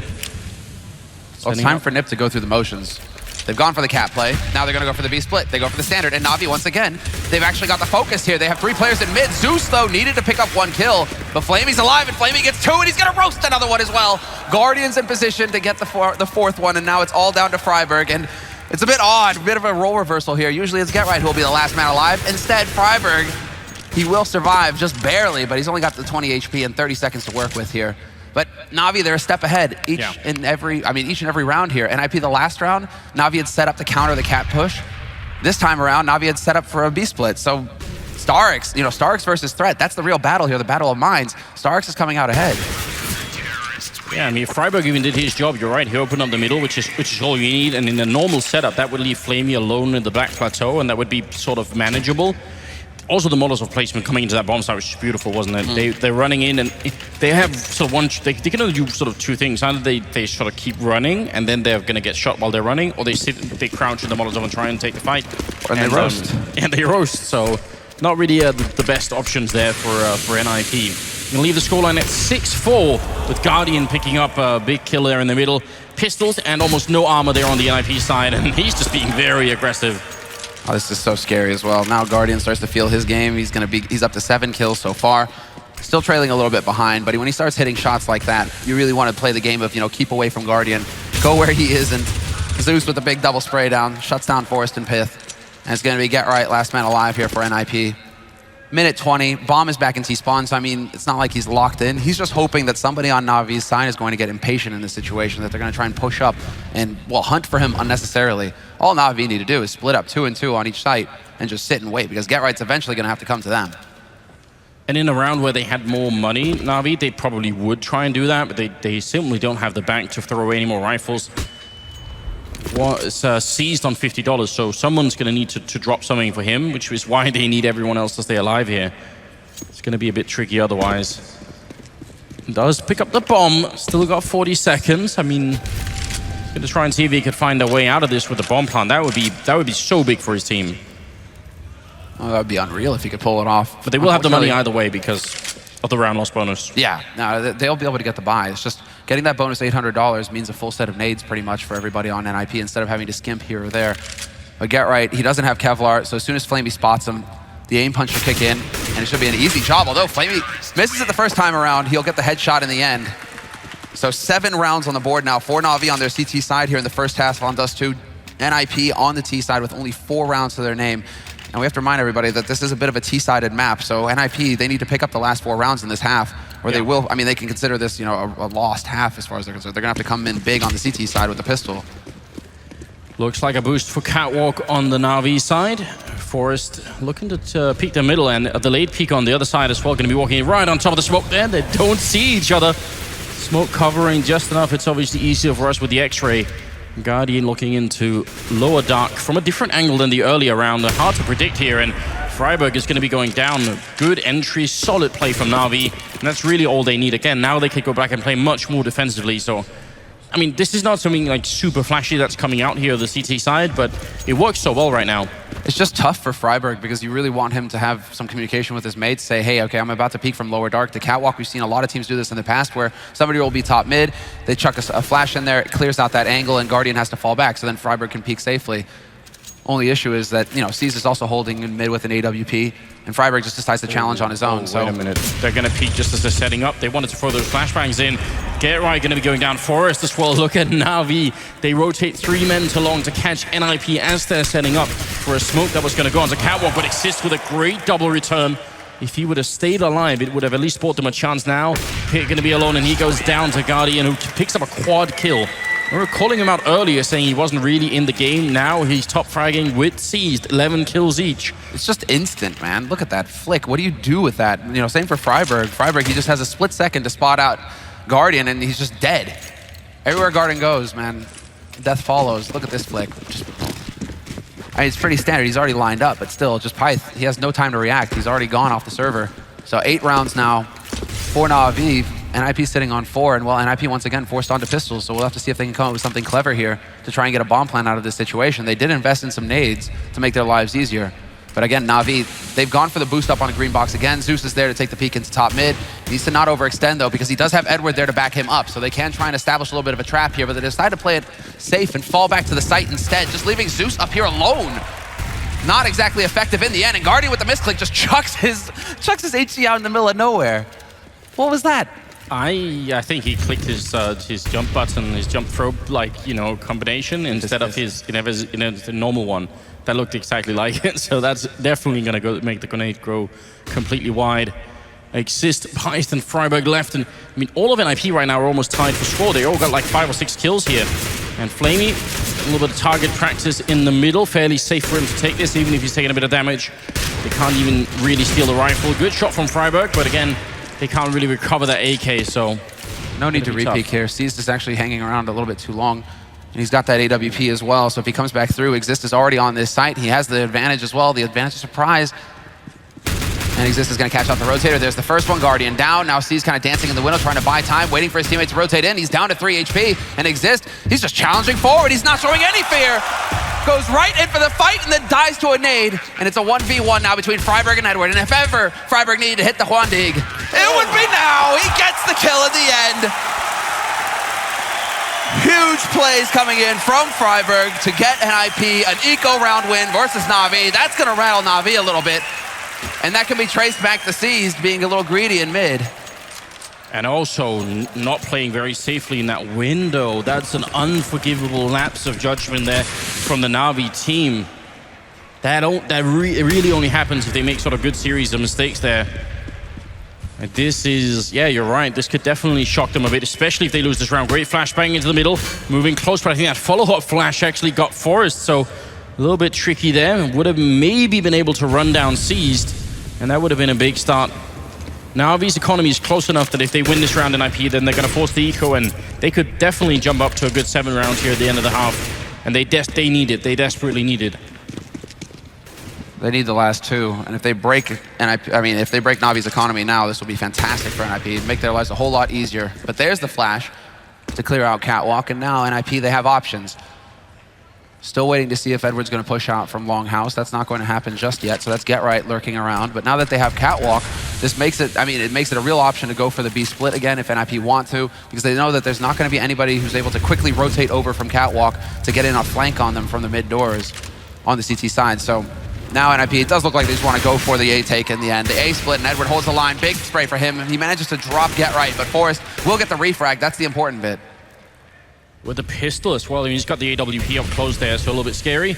So it's time for NiP to go through the motions. They've gone for the cat play. Now they're going to go for the B split. They go for the standard. And Navi, once again, they've actually got the focus here. They have 3 players in mid. Zeus, though, needed to pick up 1 kill. But Flamey's alive, and Flamey gets 2, and he's going to roast another one as well. Guardian's in position to get the 4th one, and now it's all down to Friberg. And it's a bit odd, a bit of a role reversal here. Usually it's GetRight who will be the last man alive. Instead, Friberg, he will survive just barely, but he's only got the 20 HP and 30 seconds to work with here. But Navi, they're a step ahead each and every round here. NiP the last round, Navi had set up to counter the cat push. This time around, Navi had set up for a B split. So Starix, Starix versus Threat, that's the real battle here, the battle of minds. Starix is coming out ahead. Yeah, I mean, Friberg even did his job. You're right. He opened up the middle, which is all you need. And in a normal setup, that would leave Flamey alone in the back plateau, and that would be sort of manageable. Also, the Molotov placement coming into that bomb site, which is beautiful, wasn't it? They're running in, and they have sort of they can only do sort of 2 things. Either they sort of keep running, and then they're going to get shot while they're running, or they crouch in the Molotov and try and take the fight. And they roast. And they roast. So not really the best options there for NiP. We're going to leave the scoreline at 6-4, with Guardian picking up a big kill there in the middle. Pistols and almost no armor there on the NiP side, and he's just being very aggressive. Oh, this is so scary as well. Now Guardian starts to feel his game. He's up to 7 kills so far. Still trailing a little bit behind, but when he starts hitting shots like that, you really want to play the game of, keep away from Guardian, go where he is, and Zeus with a big double spray down, shuts down Forest and Pith. And it's going to be GetRight, last man alive here for NiP. Minute 20, bomb is back in T-spawn, so I mean, it's not like he's locked in. He's just hoping that somebody on Navi's side is going to get impatient in this situation, that they're going to try and push up and, hunt for him unnecessarily. All Navi need to do is split up 2 and 2 on each site and just sit and wait, because GetRight's eventually going to have to come to them. And in a round where they had more money, Navi, they probably would try and do that, but they simply don't have the bank to throw away any more rifles. It's seized on $50, so someone's going to need to drop something for him, which is why they need everyone else to stay alive here. It's going to be a bit tricky otherwise. Does pick up the bomb, still got 40 seconds. I mean, he's going to try and see if he could find a way out of this with the bomb plant. That would be so big for his team. Oh, that would be unreal if he could pull it off. But they will have the money either way because of the round loss bonus. Yeah, no, they'll be able to get the buy. It's just getting that bonus $800 means a full set of nades pretty much for everybody on NiP instead of having to skimp here or there. But GetRight, he doesn't have Kevlar, so as soon as Flamey spots him, the aim punch will kick in, and it should be an easy job. Although Flamey misses it the first time around, he'll get the headshot in the end. So 7 rounds on the board now for Navi on their CT side here in the first half on Dust2. NiP on the T side with only 4 rounds to their name. And we have to remind everybody that this is a bit of a T-sided map, so NiP, they need to pick up the last 4 rounds in this half, or they will, they can consider this, a lost half as far as they're concerned. They're gonna have to come in big on the CT side with the pistol. Looks like a boost for Catwalk on the Navi side. Forest looking to peek the middle, and the late peek on the other side as well, gonna be walking right on top of the smoke there. They don't see each other. Smoke covering just enough. It's obviously easier for us with the X-ray. Guardian looking into lower dark from a different angle than the earlier round. Hard to predict here, and Friberg is going to be going down. Good entry, solid play from Navi, and that's really all they need. Again, now they can go back and play much more defensively, so I mean, this is not something like super flashy that's coming out here on the CT side, but it works so well right now. It's just tough for Friberg because you really want him to have some communication with his mates, say, hey, okay, I'm about to peek from lower dark to Catwalk. We've seen a lot of teams do this in the past where somebody will be top mid, they chuck a flash in there, it clears out that angle, and Guardian has to fall back, so then Friberg can peek safely. Only issue is that, C's is also holding in mid with an AWP, and Friberg just decides to challenge on his own. Wait a minute. They're going to peek just as they're setting up. They wanted to throw those flashbangs in. GetRight going to be going down. Forest as well. Look at Navi. They rotate 3 men to long to catch NiP as they're setting up for a smoke that was going to go onto Catwalk, but Exist with a great double return. If he would have stayed alive, it would have at least bought them a chance now. Pitt going to be alone, and he goes down to Guardian, who picks up a quad kill. We were calling him out earlier, saying he wasn't really in the game. Now he's top fragging with Seized, 11 kills each. It's just instant, man. Look at that flick. What do you do with that? Same for Friberg. Friberg, he just has a split second to spot out Guardian, and he's just dead. Everywhere Guardian goes, man, death follows. Look at this flick. It's pretty standard. He's already lined up, but still, just Pyth, he has no time to react. He's already gone off the server. So 8 rounds now for NAVI. NiP sitting on 4, and NiP once again forced onto pistols, so we'll have to see if they can come up with something clever here to try and get a bomb plan out of this situation. They did invest in some nades to make their lives easier, But again, Navi, they've gone for the boost up on a green box again. Zeus is there to take the peek into top mid. Needs to not overextend though, because he does have Edward there to back him up. So they can try and establish a little bit of a trap here, but they decide to play it safe and fall back to the site instead, just leaving Zeus up here alone. Not exactly effective in the end, and Guardian with the misclick just chucks his HC out in the middle of nowhere. What was that? I think he clicked his jump button, his jump throw, like, you know, combination instead of his the normal one. That looked exactly like it, so that's definitely gonna go make the grenade grow completely wide. Exist, Heist, and Freiburg left, and I mean, all of NiP right now are almost tied for score. They all got like 5 or 6 kills here. And Flamey, a little bit of target practice in the middle, fairly safe for him to take this, even if he's taking a bit of damage. They can't even really steal the rifle. Good shot from Freiburg, but again, they can't really recover that AK, so... No need to repeat here. Seized is actually hanging around a little bit too long. And he's got that AWP as well, so if he comes back through, Exist is already on this site. He has the advantage as well, the advantage of surprise. And Exist is going to catch out the rotator. There's the first one, Guardian down. Now C's kind of dancing in the window, trying to buy time, waiting for his teammate to rotate in. He's down to 3 HP. And Exist, he's just challenging forward. He's not showing any fear. Goes right in for the fight and then dies to a nade. And it's a 1v1 now between Freiburg and Edward. And if ever Freiburg needed to hit the Huandig, it would be now. He gets the kill at the end. Huge plays coming in from Freiburg to get NiP an eco round win versus Navi. That's going to rattle Navi a little bit. And that can be traced back to Seized being a little greedy in mid. And also not playing very safely in that window. That's an unforgivable lapse of judgment there from the Navi team. That really only happens if they make sort of good series of mistakes there. And this is, yeah, you're right. This could definitely shock them a bit, especially if they lose this round. Great flashbang into the middle, moving close, but I think that follow-up flash actually got Forrest, so a little bit tricky there. Would have maybe been able to run down Seized, and that would have been a big start. Navi's economy is close enough that if they win this round in NiP, then they're going to force the eco, and they could definitely jump up to a good 7 rounds here at the end of the half. And they need it. They desperately need it. They need the last 2, and if they break if they break Navi's economy now, this will be fantastic for NiP. It'd make their lives a whole lot easier. But there's the flash to clear out Catwalk, and now NiP, they have options. Still waiting to see if Edward's going to push out from Longhouse. That's not going to happen just yet, so that's Get Right lurking around. But now that they have Catwalk, this makes it, it makes it a real option to go for the B split again if NiP want to, because they know that there's not going to be anybody who's able to quickly rotate over from Catwalk to get in a flank on them from the mid doors on the CT side. So now NiP, it does look like they just want to go for the A take in the end. The A split, and Edward holds the line. Big spray for him. He manages to drop Get Right, but Forrest will get the refrag. That's the important bit. With the pistol as well. I mean, he's got the AWP up close there, so a little bit scary.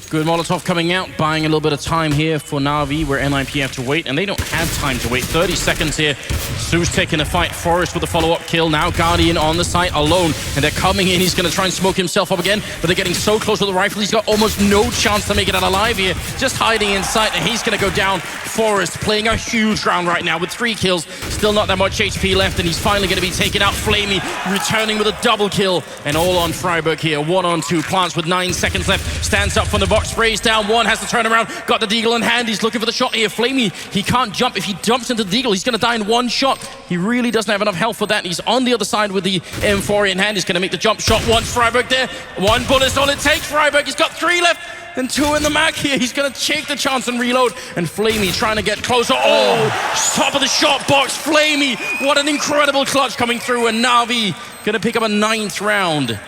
Good Molotov coming out, buying a little bit of time here for Navi, where NiP have to wait, and they don't have time to wait. 30 seconds here. Zeus taking a fight. Forrest with a follow-up kill. Now Guardian on the site alone, and they're coming in. He's going to try and smoke himself up again, but they're getting so close with the rifle. He's got almost no chance to make it out alive here. Just hiding in sight, and he's going to go down. Forrest playing a huge round right now with 3 kills. Still not that much HP left, and he's finally going to be taken out. Flamey returning with a double kill, and all on Freiburg here. 1-on-2. Plants with 9 seconds left. Stands up from the box. Sprays down 1, has to turn around, got the deagle in hand, he's looking for the shot here. Flamey, he can't jump. If he jumps into the deagle, he's going to die in 1 shot. He really doesn't have enough health for that. He's on the other side with the M4 in hand. He's going to make the jump shot once. Freiburg there. 1 bullet's all it takes. Freiburg, he's got 3 left and 2 in the mag here. He's going to take the chance and reload. And Flamey trying to get closer. Oh, top of the shot box. Flamey, what an incredible clutch coming through. And Navi going to pick up a 9th round.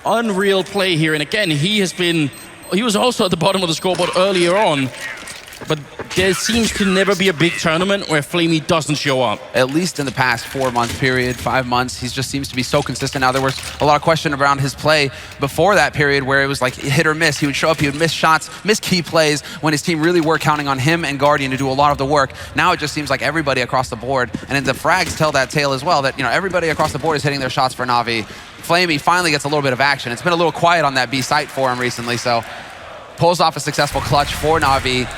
Unreal play here. And again, he was also at the bottom of the scoreboard earlier on, but there seems to never be a big tournament where Flamey doesn't show up. At least in the past 4-month period, 5 months, he just seems to be so consistent. Now, there was a lot of question around his play before that period where it was like hit or miss. He would show up, he would miss shots, miss key plays when his team really were counting on him and Guardian to do a lot of the work. Now it just seems like everybody across the board, and the frags tell that tale as well, that everybody across the board is hitting their shots for Navi. Flamey finally gets a little bit of action. It's been a little quiet on that B site for him recently, so pulls off a successful clutch for Navi.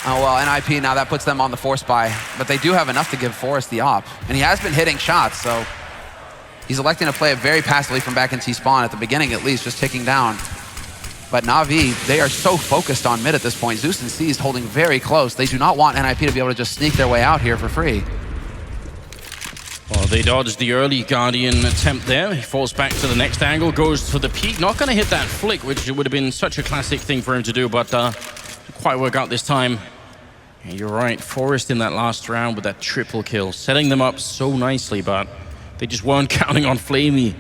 Oh well, NiP now, that puts them on the force buy, but they do have enough to give Forrest the op, and he has been hitting shots, so he's electing to play it very passively from back in T-spawn at the beginning, at least, just ticking down. But Navi, they are so focused on mid at this point. Zeus and Seized holding very close. They do not want NiP to be able to just sneak their way out here for free. Well, they dodged the early Guardian attempt there. He falls back to the next angle, goes for the peak. Not going to hit that flick, which would have been such a classic thing for him to do, but quite work out this time. And you're right, Forest in that last round with that triple kill, setting them up so nicely, but they just weren't counting on Flamey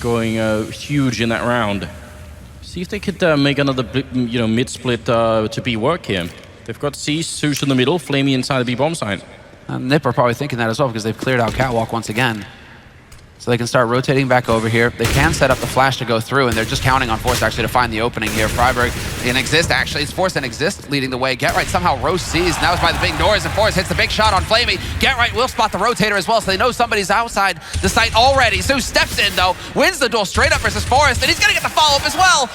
going huge in that round. See if they could make another mid-split to be work here. They've got Cease, Zeus in the middle, Flamey inside the B-bomb site. NiP are probably thinking that as well because they've cleared out Catwalk once again. So they can start rotating back over here. They can set up the flash to go through, and they're just counting on Force actually to find the opening here. Freiburg and Exist, actually. It's Force and Exist leading the way. Get Right somehow roast Seas, and that was by the big doors, and Force hits the big shot on Flamey. Get Right will spot the rotator as well, so they know somebody's outside the site already. Zeus steps in, though, wins the duel straight up versus Forest, and he's going to get the follow-up as well.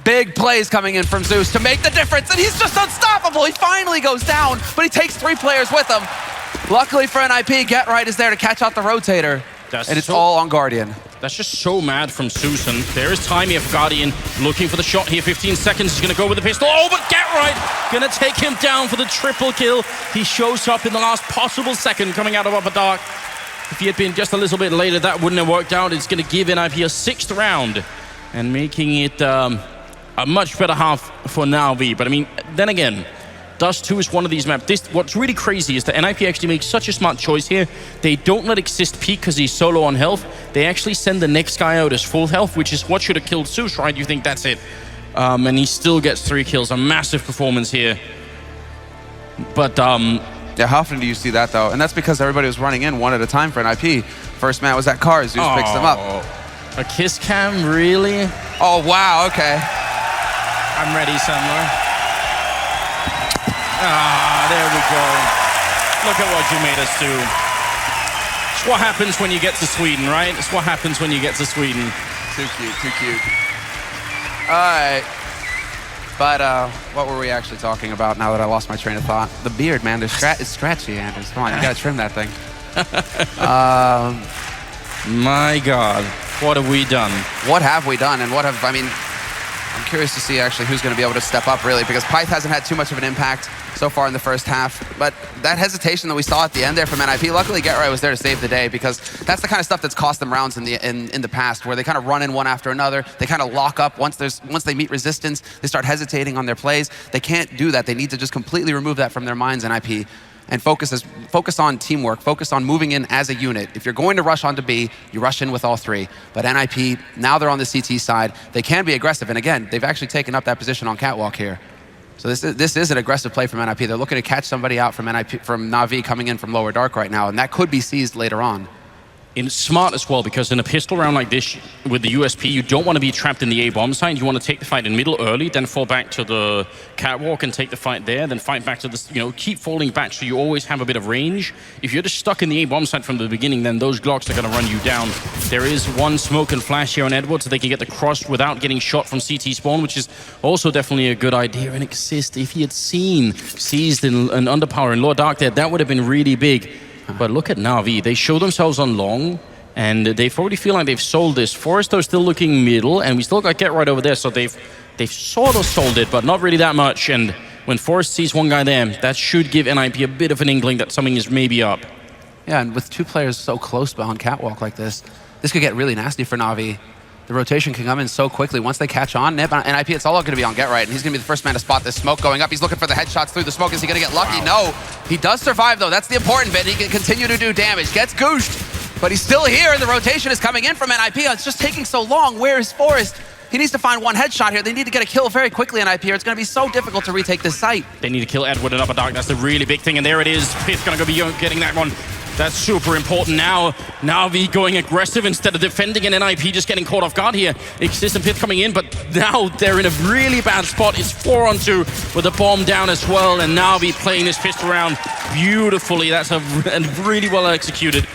Big plays coming in from Zeus to make the difference, and he's just unstoppable. He finally goes down, but he takes 3 players with him. Luckily for NiP, Get Right is there to catch out the rotator. And it's all on Guardian. That's just so mad from Susan. There is time here for Guardian, looking for the shot here. 15 seconds, he's gonna go with the pistol. Oh, but Get Right gonna take him down for the triple kill. He shows up in the last possible second coming out of Upper Dark. If he had been just a little bit later, that wouldn't have worked out. It's gonna give NiP a 6th round and making it a much better half for NAVI. But I mean, then again, Dust2 is one of these maps. What's really crazy is that NiP actually makes such a smart choice here. They don't let Exist peek because he's solo on health. They actually send the next guy out as full health, which is what should have killed Zeus, right? You think that's it. And he still gets 3 kills. A massive performance here. But, yeah, how often do you see that, though? And that's because everybody was running in one at a time for NiP. First man was that car. Zeus picks them up. A kiss cam, really? Oh, wow, okay. I'm ready, Sandler. Ah, there we go. Look at what you made us do. It's what happens when you get to Sweden, right? It's what happens when you get to Sweden. Too cute, too cute. All right. But what were we actually talking about now that I lost my train of thought? The beard, man. It's scratchy, Anders. Come on, you gotta trim that thing. My God, what have we done? What have we done? And what have, I mean, I'm curious to see actually who's going to be able to step up, really, because Pyth hasn't had too much of an impact so far in the first half. But that hesitation that we saw at the end there from NiP, luckily Get Right was there to save the day, because that's the kind of stuff that's cost them rounds in the past, where they kind of run in one after another. They kind of lock up. Once they meet resistance, they start hesitating on their plays. They can't do that. They need to just completely remove that from their minds, NiP, and focus on teamwork, focus on moving in as a unit. If you're going to rush onto B, you rush in with all 3. But NiP, now they're on the CT side. They can be aggressive, and again, they've actually taken up that position on Catwalk here. So this is an aggressive play from NiP. They're looking to catch somebody out from NAVI coming in from Lower Dark right now, and that could be seized later on. It's smart as well, because in a pistol round like this, with the USP, you don't want to be trapped in the A-bomb side. You want to take the fight in middle early, then fall back to the Catwalk and take the fight there, then fight back to the, keep falling back so you always have a bit of range. If you're just stuck in the A-bomb side from the beginning, then those Glocks are going to run you down. There is one smoke and flash here on Edward, so they can get the cross without getting shot from CT spawn, which is also definitely a good idea. And Exist, if he had seen Seized and Underpower in Lower Dark there, that would have been really big. But look at NAVI. They show themselves on long, and they probably feel like they've sold this. Forest, though, still looking middle, and we still got Get Right over there, so they've sort of sold it, but not really that much. And when Forest sees one guy there, that should give NiP a bit of an inkling that something is maybe up. Yeah, and with 2 players so close behind Catwalk like this could get really nasty for NAVI. The rotation can come in so quickly. Once they catch on, NiP, it's all going to be on Get Right, and he's going to be the first man to spot this smoke going up. He's looking for the headshots through the smoke. Is he going to get lucky? Wow. No. He does survive, though. That's the important bit. He can continue to do damage. Gets gooshed, but he's still here, and the rotation is coming in from NiP. It's just taking so long. Where is Forest? He needs to find one headshot here. They need to get a kill very quickly in NiP here. It's going to be so difficult to retake this site. They need to kill Edward in Upper Dark. That's the really big thing, and there it is. Pith going to be getting that one. That's super important now. NAVI going aggressive instead of defending, and NiP just getting caught off guard here. Exist and Pith coming in, but now they're in a really bad spot. It's 4-on-2 with the bomb down as well, and NAVI playing this pistol round beautifully. That's a really well executed.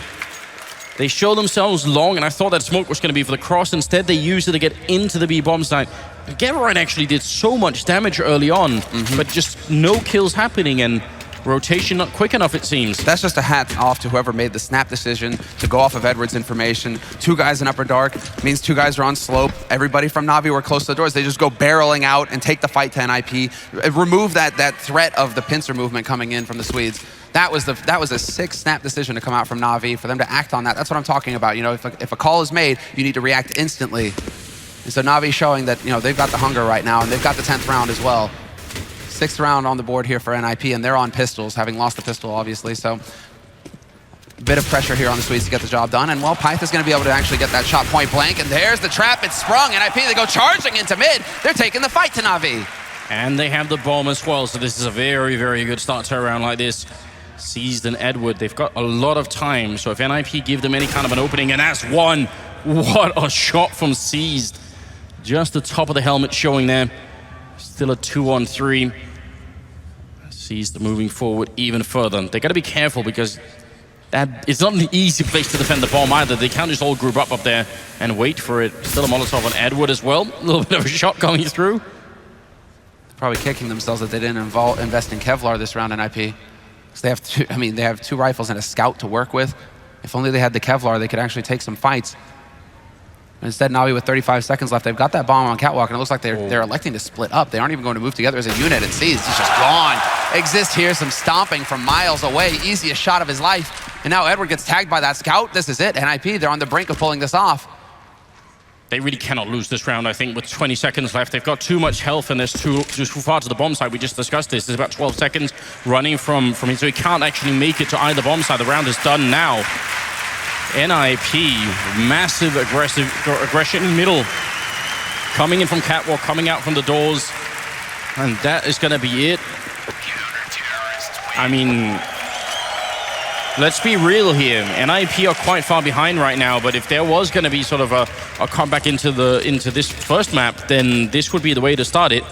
They show themselves long, and I thought that smoke was going to be for the cross. Instead, they used it to get into the B-bomb site. Get Right actually did so much damage early on, but just no kills happening, and rotation not quick enough, it seems. That's just a hat off to whoever made the snap decision to go off of Edward's information. 2 guys in Upper Dark means 2 guys are on slope. Everybody from NAVI were close to the doors. They just go barreling out and take the fight to NiP. Remove that threat of the pincer movement coming in from the Swedes. That was a sick snap decision to come out from NAVI, for them to act on that. That's what I'm talking about. If a call is made, you need to react instantly. And so NAVI showing that they've got the hunger right now, and they've got the 10th round as well. 6th round on the board here for NiP, and they're on pistols, having lost the pistol, obviously. So a bit of pressure here on the Swedes to get the job done. And, well, Pyth is going to be able to actually get that shot point blank. And there's the trap. It's sprung. NiP, they go charging into mid. They're taking the fight to Navi. And they have the bomb as well, so this is a very, very good start to a round like this. Seized and Edward, they've got a lot of time, so if NiP give them any kind of an opening, and that's one. What a shot from Seized. Just the top of the helmet showing there. Still a 2-on-3. Seized moving forward even further. They got to be careful because it's not an easy place to defend the bomb either. They can't just all group up there and wait for it. Still a Molotov on Edward as well. A little bit of a shot going through. Probably kicking themselves that they didn't invest in Kevlar this round in NiP. Because they have two, they have 2 rifles and a scout to work with. If only they had the Kevlar, they could actually take some fights. But instead, Navi with 35 seconds left, they've got that bomb on Catwalk, and it looks like they're electing to split up. They aren't even going to move together as a unit, and Seized is just gone. Exist here, some stomping from miles away, easiest shot of his life. And now Edward gets tagged by that scout. This is it. NiP, they're on the brink of pulling this off. They really cannot lose this round, I think, with 20 seconds left. They've got too much health, and there's too far to the bomb side. We just discussed this. There's about 12 seconds running from him, so he can't actually make it to either bomb side. The round is done now. NiP, massive aggression in middle. Coming in from Catwalk, coming out from the doors. And that is going to be it. I mean, let's be real here. NiP are quite far behind right now, but if there was going to be sort of a comeback into this first map, then this would be the way to start it.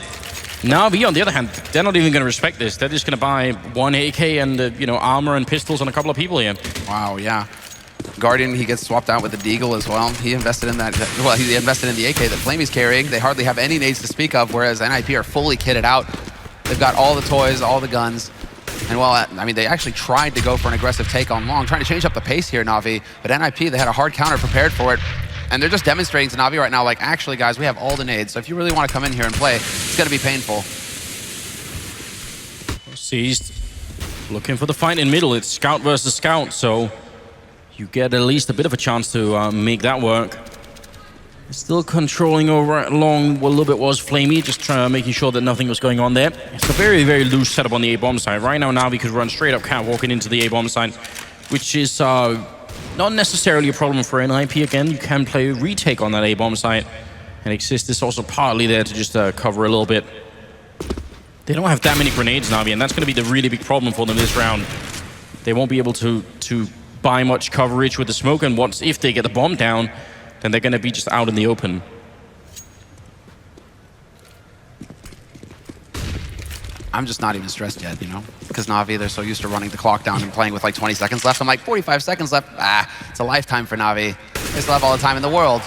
Navi, on the other hand, they're not even going to respect this. They're just going to buy 1 AK and armor and pistols on a couple of people here. Wow, yeah. Guardian, he gets swapped out with the Deagle as well. He invested in that. Well, he invested in the AK that Flamey's carrying. They hardly have any nades to speak of, whereas NiP are fully kitted out. They've got all the toys, all the guns. And well, they actually tried to go for an aggressive take on long, trying to change up the pace here, Navi. But NiP, they had a hard counter prepared for it. And they're just demonstrating to Navi right now, like, actually, guys, we have all the nades. So if you really want to come in here and play, it's going to be painful. Seized. Looking for the fight in middle. It's Scout versus Scout, so you get at least a bit of a chance to make that work. Still controlling over along what a little bit was Flamey, just making sure that nothing was going on there. It's a very, very loose setup on the A-bomb side. Right now, Navi could run straight up catwalking into the A-bomb side, which is not necessarily a problem for NiP. Again, you can play retake on that A-bomb side, and Exist is also partly there to just cover a little bit. They don't have that many grenades, Navi, and that's going to be the really big problem for them this round. They won't be able to buy much coverage with the smoke, and if they get the bomb down, then they're going to be just out in the open. I'm just not even stressed yet, because Navi, they're so used to running the clock down and playing with like 20 seconds left. I'm like, 45 seconds left? It's a lifetime for Navi. They still have all the time in the world.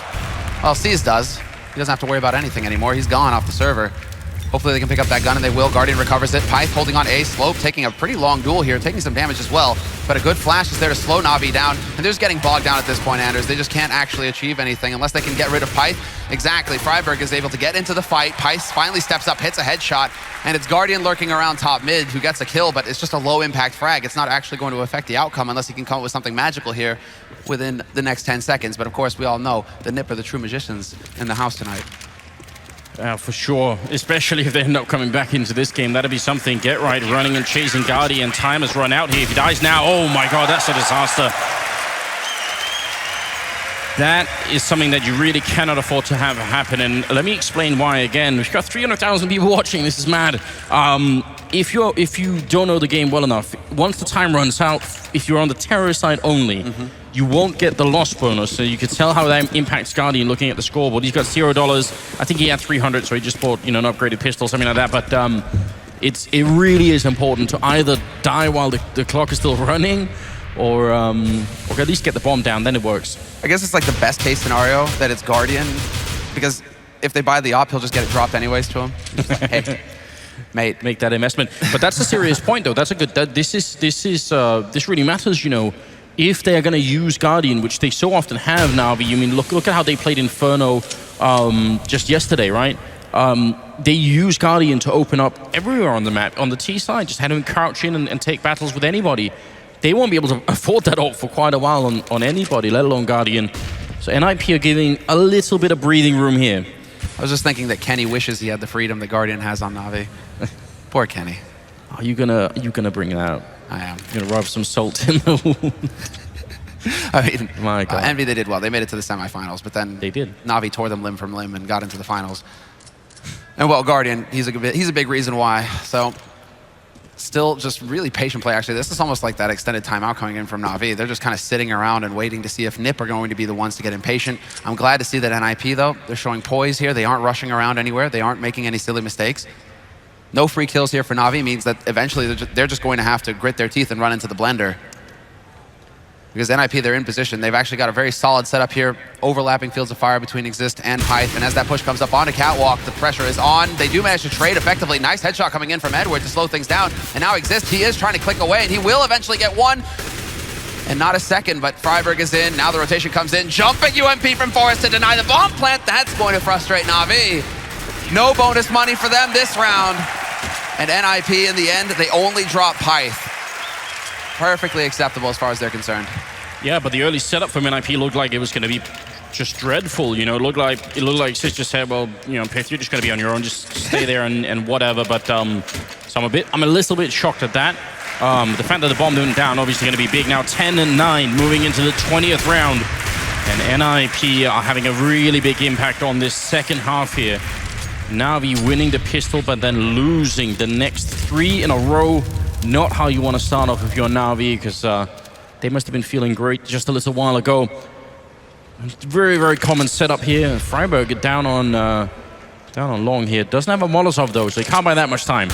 Well, Seized does. He doesn't have to worry about anything anymore. He's gone off the server. Hopefully they can pick up that gun, and they will. Guardian recovers it. Pyth holding on A. Slope taking a pretty long duel here, taking some damage as well. But a good flash is there to slow Navi down. And they're just getting bogged down at this point, Anders. They just can't actually achieve anything unless they can get rid of Pyth. Exactly. Freiberg is able to get into the fight. Pyth finally steps up, hits a headshot. And it's Guardian lurking around top mid who gets a kill, but it's just a low impact frag. It's not actually going to affect the outcome unless he can come up with something magical here within the next 10 seconds. But of course, we all know the NiP are the true magicians in the house tonight. For sure, especially if they end up coming back into this game. That'd be something. Get right running and chasing Guardian. Time has run out here. If he dies now, oh my god, that's a disaster. That is something that you really cannot afford to have happen. And let me explain why again. We've got 300,000 people watching. This is mad. If you don't know the game well enough, once the time runs out, if you're on the terrorist side only, you won't get the loss bonus. So you can tell how that impacts Guardian looking at the scoreboard. He's got $0. I think he had 300, so he just bought, an upgraded pistol, something like that. But it really is important to either die while the clock is still running, or at least get the bomb down. Then it works. I guess it's like the best case scenario that it's Guardian, because if they buy the op, he'll just get it dropped anyways to him. Hey, mate, make that investment. But that's a serious point, though. That's a good. This really matters, If they are going to use Guardian, which they so often have, Navi. Look at how they played Inferno just yesterday, right? They use Guardian to open up everywhere on the map. On the T side, just had him crouch in and take battles with anybody. They won't be able to afford that op for quite a while on anybody, let alone Guardian. So NiP are giving a little bit of breathing room here. I was just thinking that Kenny wishes he had the freedom that Guardian has on Navi. Poor Kenny. Are you gonna bring it out? I am. You're gonna rub some salt in the wound. I mean, My God. Envy, they did well. They made it to the semifinals, but then They did. Navi tore them limb from limb and got into the finals. And well, Guardian, he's a big reason why. So still just really patient play, actually. This is almost like that extended timeout coming in from Navi. They're just kind of sitting around and waiting to see if NiP are going to be the ones to get impatient. I'm glad to see that NiP, though, they're showing poise here. They aren't rushing around anywhere. They aren't making any silly mistakes. No free kills here for Navi means that eventually they're just going to have to grit their teeth and run into the blender. Because NiP, they're in position. They've actually got a very solid setup here, overlapping fields of fire between Exist and Pyth. And as that push comes up onto Catwalk, the pressure is on. They do manage to trade effectively. Nice headshot coming in from Edward to slow things down. And now Exist, he is trying to click away, and he will eventually get one. And not a second, but Freiburg is in. Now the rotation comes in. Jumping UMP from Forest to deny the bomb plant. That's going to frustrate Navi. No bonus money for them this round. And NiP, in the end, they only drop Pyth. Perfectly acceptable as far as they're concerned. Yeah, but the early setup from NiP looked like it was going to be just dreadful. You know, it looked like Sis just said, well, you know, Pyth, you're just going to be on your own, just stay there and whatever. But so I'm a little bit shocked at that. The fact that the bomb went down obviously going to be big now. 10-9 moving into the 20th round, and NiP are having a really big impact on this second half here. Navi winning the pistol, but then losing the next 3 in a row. Not how you want to start off if you're Navi, because they must have been feeling great just a little while ago. Very, very common setup here. Freiburg down on long here. Doesn't have a Molotov though, so he can't buy that much time.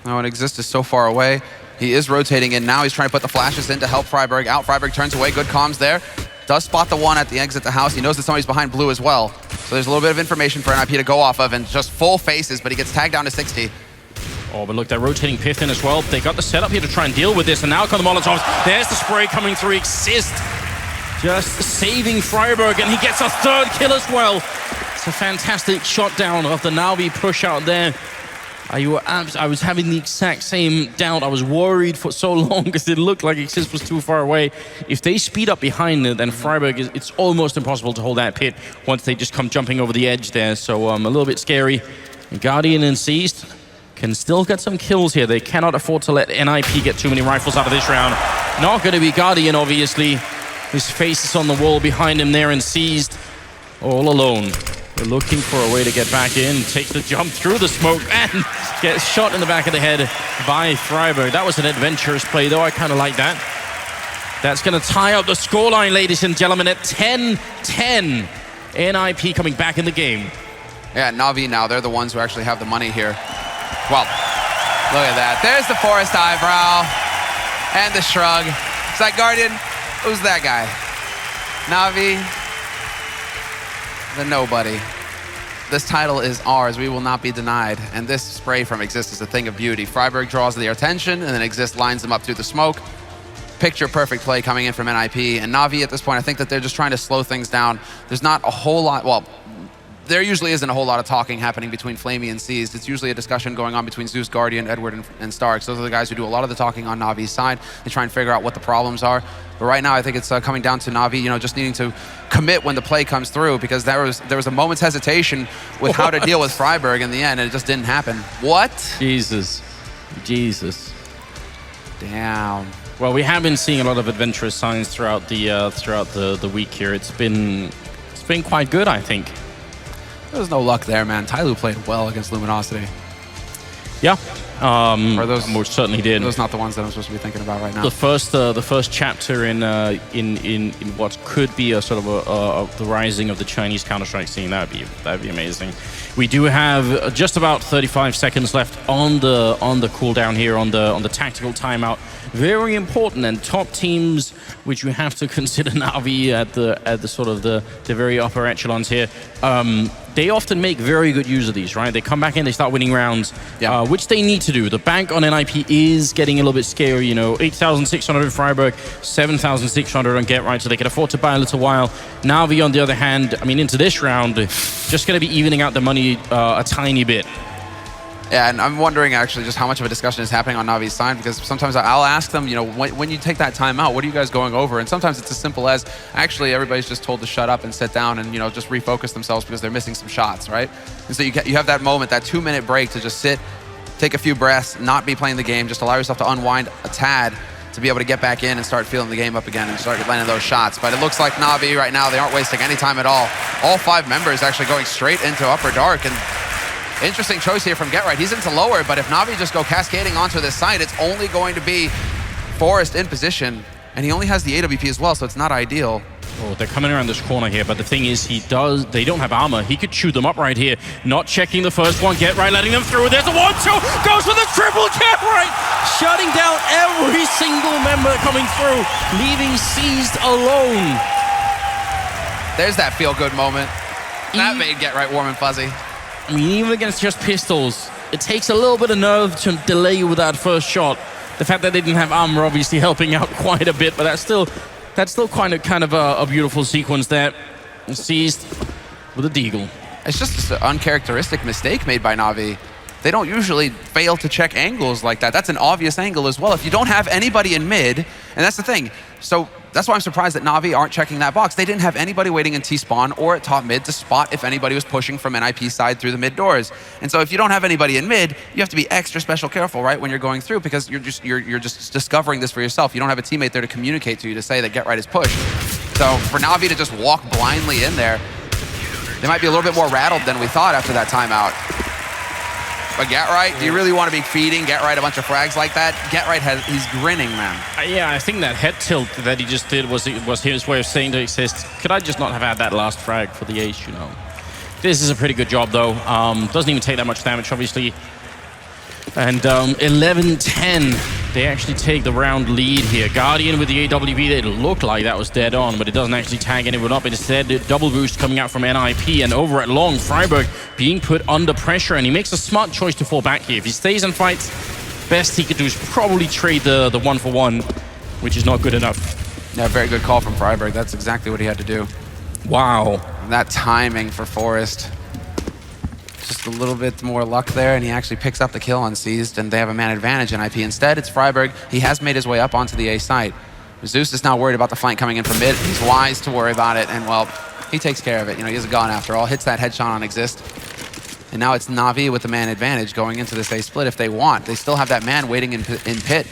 Now, and Exist is so far away. He is rotating in now. He's trying to put the flashes in to help Freiburg out. Freiburg turns away. Good comms there. Does spot the one at the exit the house. He knows that somebody's behind blue as well. So there's a little bit of information for NiP to go off of, and just full faces, but he gets tagged down to 60. Oh, but look, they're rotating Pyth in as well. They got the setup here to try and deal with this, and now come the Molotovs. There's the spray coming through. Exist just saving Freiburg, and he gets a 3rd kill as well. It's a fantastic shot down of the Navi push out there. I was having the exact same doubt. I was worried for so long because it looked like Exist was too far away. If they speed up behind it, then Freiburg, it's almost impossible to hold that pit once they just come jumping over the edge there. So a little bit scary. And Guardian and Seized can still get some kills here. They cannot afford to let NiP get too many rifles out of this round. Not going to be Guardian, obviously. His face is on the wall behind him there and Seized all alone. They're looking for a way to get back in. Takes the jump through the smoke and gets shot in the back of the head by Freiburg. That was an adventurous play, though. I kind of like that. That's going to tie up the scoreline, ladies and gentlemen, at 10-10. NiP coming back in the game. Yeah, Navi now, they're the ones who actually have the money here. Well, look at that. There's the Forest eyebrow and the shrug. It's like, Guardian, who's that guy? Navi, the nobody. This title is ours. We will not be denied. And this spray from Exist is a thing of beauty. Freiburg draws their attention, and then Exist lines them up through the smoke. Picture perfect play coming in from NiP. And Navi at this point, I think that they're just trying to slow things down. There's not a whole lot, well, there usually isn't a whole lot of talking happening between Flamey and Seized. It's usually a discussion going on between Zeus, Guardian, Edward, and Starks. Those are the guys who do a lot of the talking on Navi's side. They try and figure out what the problems are. But right now, I think it's coming down to Navi, you know, just needing to commit when the play comes through, because there was a moment's hesitation with how to deal with Freiburg in the end, and it just didn't happen. What? Jesus. Damn. Well, we have been seeing a lot of adventurous signs throughout the week here. It's been quite good, I think. There was no luck there, man. Tyloo played well against Luminosity. Yeah, Or those most certainly did. Those not the ones that I'm supposed to be thinking about right now. The first chapter in what could be a sort of the rising of the Chinese Counter-Strike scene. That'd be amazing. We do have just about 35 seconds left on the cooldown here on the tactical timeout. Very important, and top teams, which you have to consider Navi at the sort of the very upper echelons here. They often make very good use of these, right? They come back in, they start winning rounds, which they need to do. The bank on NiP is getting a little bit scary, you know, 8,600 in Freiburg, 7,600 on Get Right, so they can afford to buy a little while. Navi, on the other hand, I mean, into this round, just going to be evening out the money a tiny bit. Yeah, and I'm wondering actually just how much of a discussion is happening on Navi's side, because sometimes I'll ask them, you know, when you take that time out, what are you guys going over? And sometimes it's as simple as, actually, everybody's just told to shut up and sit down and, you know, just refocus themselves because they're missing some shots, right? And so you have that moment, that 2-minute break to just sit take a few breaths, not be playing the game, just allow yourself to unwind a tad to be able to get back in and start feeling the game up again and start landing those shots. But it looks like NAVI right now, they aren't wasting any time at all. All 5 members actually going straight into upper dark, and interesting choice here from GetRight. He's into lower, but if NAVI just go cascading onto this site, it's only going to be Forest in position, and he only has the AWP as well, so it's not ideal. Oh, they're coming around this corner here, but the thing is, they don't have armor. He could chew them up right here. Not checking the first one. GetRight letting them through. There's a 1-2. Goes for the triple. GetRight shutting down every single member coming through, leaving Seized alone. There's that feel-good moment. That made GetRight warm and fuzzy. I mean, even against just pistols, it takes a little bit of nerve to delay with that first shot. The fact that they didn't have armor obviously helping out quite a bit, but that's still kind of a beautiful sequence there. Seized with a deagle. It's just an uncharacteristic mistake made by NAVI. They don't usually fail to check angles like that. That's an obvious angle as well. If you don't have anybody in mid, and that's the thing. So that's why I'm surprised that NAVI aren't checking that box. They didn't have anybody waiting in T-spawn or at top mid to spot if anybody was pushing from NiP side through the mid doors. And so if you don't have anybody in mid, you have to be extra special careful, right, when you're going through, because you're just discovering this for yourself. You don't have a teammate there to communicate to you to say that GetRight is pushed. So for NAVI to just walk blindly in there, they might be a little bit more rattled than we thought after that timeout. But GetRight, do you really want to be feeding GetRight a bunch of frags like that? GetRight he's grinning, man. Yeah, I think that head tilt that he just did was his way of saying to Exist, could I just not have had that last frag for the ace, you know? This is a pretty good job, though. Doesn't even take that much damage, obviously. And 11-10, they actually take the round lead here. Guardian with the AWP, it looked like that was dead on, but it doesn't actually tag anyone up. Instead, double boost coming out from NiP, and over at long, Freiburg being put under pressure, and he makes a smart choice to fall back here. If he stays and fights, best he could do is probably trade the 1-for-1, which is not good enough. Yeah, very good call from Freiburg. That's exactly what he had to do. Wow. And that timing for Forest. Just a little bit more luck there, and he actually picks up the kill on Seized, and they have a man advantage in NiP. Instead, it's Freiburg. He has made his way up onto the A site. Zeus is now worried about the flank coming in from mid. He's wise to worry about it, and well, he takes care of it. You know, he has a gun after all, hits that headshot on Exist. And now it's NAVI with the man advantage going into this A split if they want. They still have that man waiting in pit.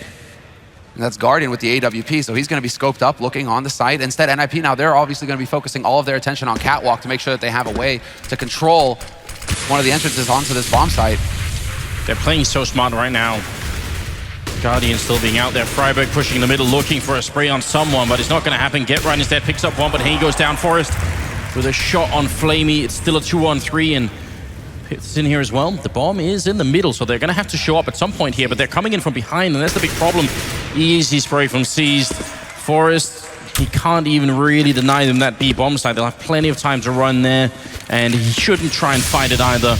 And that's Guardian with the AWP, so he's going to be scoped up, looking on the site. Instead, NiP now, they're obviously going to be focusing all of their attention on Catwalk to make sure that they have a way to control one of the entrances onto this bomb site. They're playing so smart right now. Guardian still being out there. Freiburg pushing the middle, looking for a spray on someone, but it's not going to happen. GetRight instead picks up one, but he goes down. Forest with a shot on Flamey. It's still a 2-on-3, and it's in here as well. The bomb is in the middle, so they're going to have to show up at some point here, but they're coming in from behind, and that's the big problem. Easy spray from Seized. Forest, he can't even really deny them that B bomb site. They'll have plenty of time to run there, and he shouldn't try and fight it either.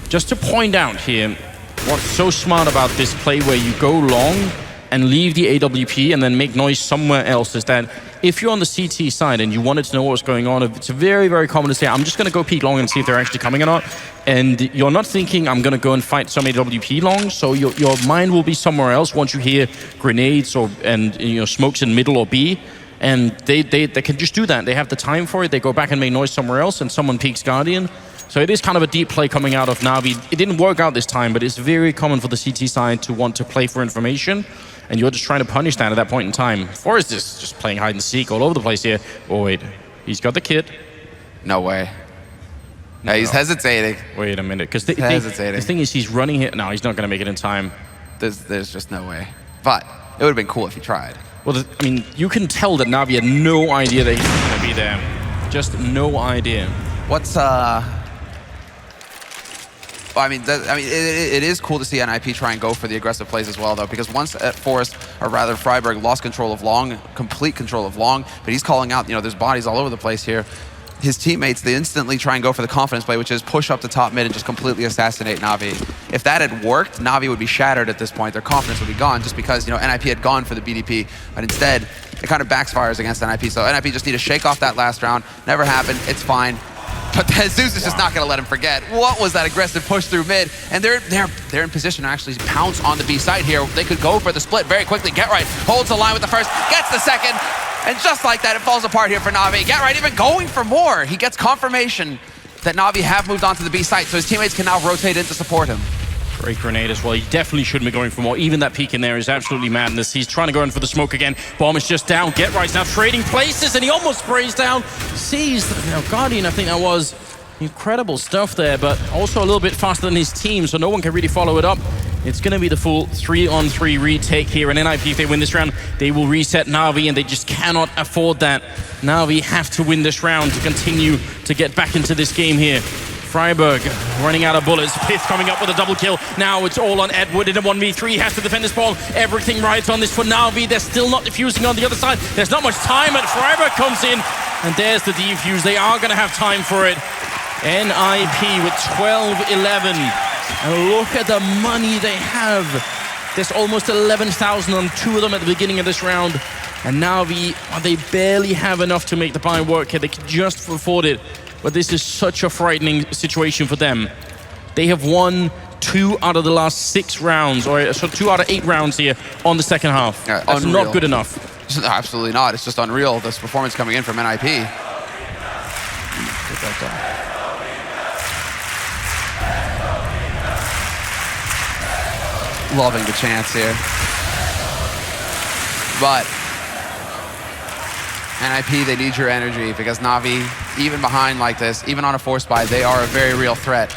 Just to point out here, what's so smart about this play where you go long and leave the AWP and then make noise somewhere else is that if you're on the CT side and you wanted to know what's going on, it's very, very common to say, I'm just going to go peek long and see if they're actually coming or not. And you're not thinking, I'm going to go and fight some AWP long, so your mind will be somewhere else once you hear grenades and smokes in middle or B. And they can just do that. They have the time for it. They go back and make noise somewhere else, and someone peeks Guardian. So it is kind of a deep play coming out of NAVI. It didn't work out this time, but it's very common for the CT side to want to play for information, and you're just trying to punish that at that point in time. Forrest is just playing hide and seek all over the place here. Oh wait, he's got the kit. No way. No, he's hesitating. Wait a minute, because the thing is, he's running here. No, he's not going to make it in time. There's just no way. But it would have been cool if he tried. Well, I mean, you can tell that NAVI had no idea that he was going to be there. Just no idea. What's it is cool to see NiP try and go for the aggressive plays as well, though, because once at Forest, or rather Freiburg, lost control of long, complete control of long, but he's calling out, there's bodies all over the place here. His teammates, they instantly try and go for the confidence play, which is push up the top mid and just completely assassinate NAVI. If that had worked, NAVI would be shattered at this point. Their confidence would be gone just because, NiP had gone for the BDP, but instead, it kind of backfires against NiP. So NiP just need to shake off that last round. Never happened, it's fine. But Jesus is just not going to let him forget. What was that aggressive push through mid? And they're in position to actually pounce on the B site here. They could go for the split very quickly. GetRight holds the line with the first, gets the second, and just like that, it falls apart here for NAVI. GetRight even going for more. He gets confirmation that NAVI have moved on to the B site, so his teammates can now rotate in to support him. Great grenade as well. He definitely shouldn't be going for more. Even that peek in there is absolutely madness. He's trying to go in for the smoke again. Bomb is just down. Get Right's now trading places, and he almost sprays down. Sees, Guardian, I think that was incredible stuff there, but also a little bit faster than his team, so no one can really follow it up. It's going to be the full 3-on-3 retake here, and NiP, if they win this round, they will reset NAVI, and they just cannot afford that. NAVI have to win this round to continue to get back into this game here. Freiburg running out of bullets. Pith coming up with a double kill. Now it's all on Edward in a 1v3. He has to defend this ball. Everything rides on this for NAVI. They're still not defusing on the other side. There's not much time, and Freiburg comes in, and there's the defuse. They are going to have time for it. NiP with 12-11. And look at the money they have. There's almost 11,000 on two of them at the beginning of this round. And NAVI, they barely have enough to make the buy work here. They can just afford it. But this is such a frightening situation for them. They have won 2 out of the last 6 rounds, or so 2 out of 8 rounds here on the second half. Yeah, that's unreal. not good enough. Absolutely not. It's just unreal, this performance coming in from NiP. Loving the chance here. But NiP, they need your energy, because Navi, even behind like this, even on a force buy, they are a very real threat.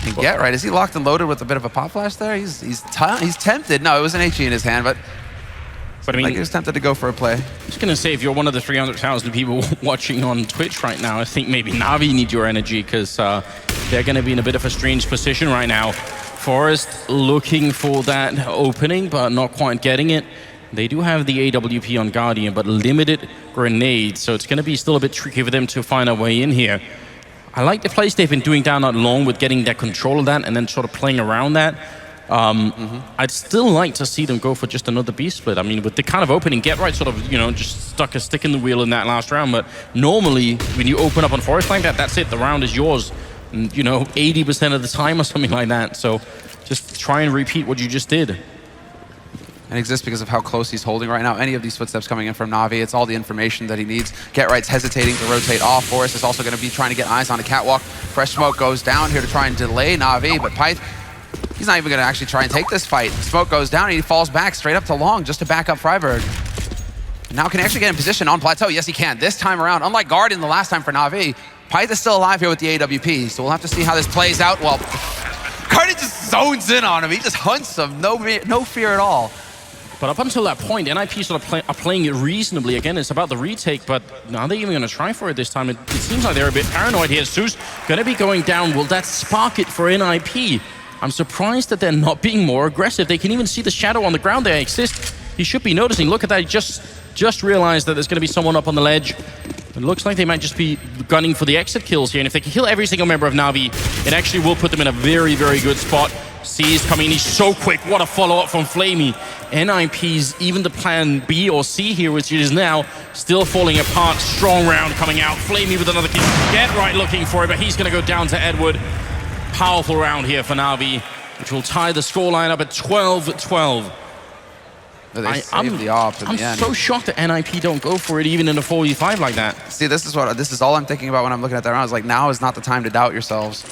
And Get Right, is he locked and loaded with a bit of a pop flash there? He's tempted. No, it was an HE in his hand, but I mean, like he was tempted to go for a play. I'm just going to say, if you're one of the 300,000 people watching on Twitch right now, I think maybe Navi need your energy, because they're going to be in a bit of a strange position right now. Forest looking for that opening, but not quite getting it. They do have the AWP on Guardian, but limited grenades, so it's going to be still a bit tricky for them to find a way in here. I like the plays they've been doing down that long with getting their control of that and then sort of playing around that. I'd still like to see them go for just another B split. I mean, with the kind of opening, Get Right sort of, just stuck a stick in the wheel in that last round, but normally when you open up on Forest like that, that's it, the round is yours. And, 80% of the time or something like that. So just try and repeat what you just did. And exists because of how close he's holding right now. Any of these footsteps coming in from Navi, it's all the information that he needs. Get Right's hesitating to rotate off. Forrest is also going to be trying to get eyes on a catwalk. Fresh smoke goes down here to try and delay Navi, but Pyth, he's not even going to actually try and take this fight. Smoke goes down and he falls back straight up to long just to back up Freiburg. Now can he actually get in position on plateau? Yes, he can. This time around, unlike Guardian the last time for Navi, Pyth is still alive here with the AWP, so we'll have to see how this plays out. Well, Guardian just zones in on him. He just hunts him. No fear at all. But up until that point, NiP sort of are playing it reasonably. Again, it's about the retake, but are they even going to try for it this time? It seems like they're a bit paranoid here. Zeus going to be going down. Will that spark it for NiP? I'm surprised that they're not being more aggressive. They can even see the shadow on the ground there exist. He should be noticing. Look at that. He just realized that there's going to be someone up on the ledge. It looks like they might just be gunning for the exit kills here. And if they can kill every single member of Navi, it actually will put them in a very, very good spot. C is coming. He's so quick. What a follow-up from Flamey. NiP's even the plan B or C here, which is now still falling apart. Strong round coming out. Flamey with another kill. Get Right looking for it, but he's going to go down to Edward. Powerful round here for Navi, which will tie the scoreline up at 12-12. I'm so shocked that NiP don't go for it even in a 4v5 like that. See, this is all I'm thinking about when I'm looking at that round. It's like, now is not the time to doubt yourselves.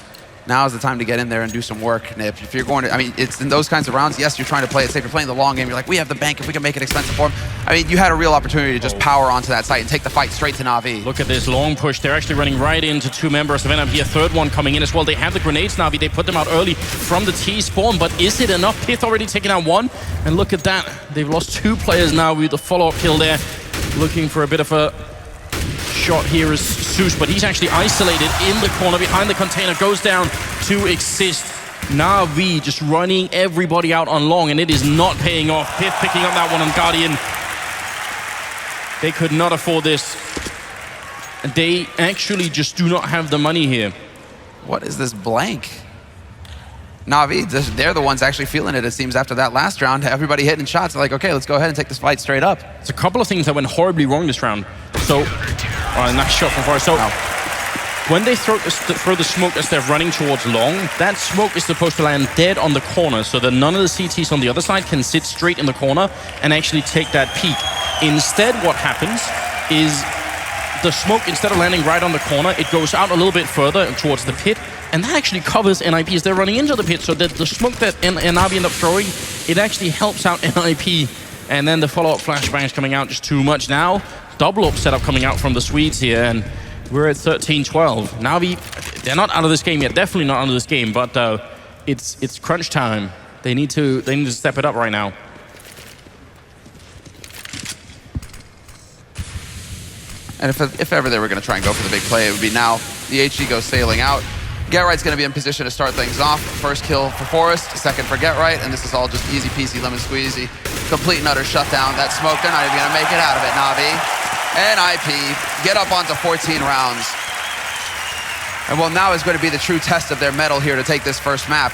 Now is the time to get in there and do some work, NiP. If you're going to, it's in those kinds of rounds, yes, you're trying to play it safe. You're playing the long game. You're like, we have the bank. If we can make it expensive for them. You had a real opportunity to just power onto that site and take the fight straight to Navi. Look at this long push. They're actually running right into 2 members of NiP. A third one coming in as well. They have the grenades, Navi. They put them out early from the T spawn, but is it enough? Pith already taking out 1. And look at that. They've lost 2 players now with the follow-up kill there. Looking for a bit of a shot here is Zeus, but he's actually isolated in the corner behind the container. Goes down to Exist. Navi just running everybody out on long, and it is not paying off. Pith picking up that one on Guardian. They could not afford this. They actually just do not have the money here. What is this blank? Navi, they're the ones actually feeling it, it seems, after that last round. Everybody hitting shots. They're like, okay, let's go ahead and take this fight straight up. It's a couple of things that went horribly wrong this round. So, nice shot from Forrest. So, when they throw the smoke as they're running towards long, that smoke is supposed to land dead on the corner so that none of the CTs on the other side can sit straight in the corner and actually take that peek. Instead, what happens is the smoke, instead of landing right on the corner, it goes out a little bit further towards the pit, and that actually covers NiP as they're running into the pit, so that the smoke that NAVI end up throwing, it actually helps out NiP. And then the follow-up flashbangs coming out just too much now. Double-up setup coming out from the Swedes here, and we're at 13-12. NAVI, they're not out of this game yet, definitely not out of this game, but it's crunch time. They need to step it up right now. And if ever they were going to try and go for the big play, it would be now. The HG goes sailing out. GetRight's going to be in position to start things off. First kill for Forest, second for GetRight, and this is all just easy peasy, lemon squeezy. Complete and utter shutdown. That smoke, they're not even going to make it out of it, NAVI. And NiP get up onto 14 rounds. And well, now is going to be the true test of their mettle here to take this first map.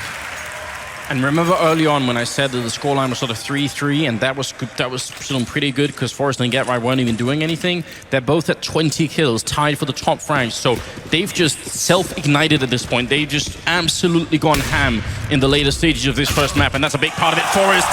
And remember early on when I said that the scoreline was sort of 3-3, and that was still pretty good because Forest and GetRight weren't even doing anything. They're both at 20 kills, tied for the top rank. So they've just self-ignited at this point. They've just absolutely gone ham in the later stages of this first map, and that's a big part of it. Forest,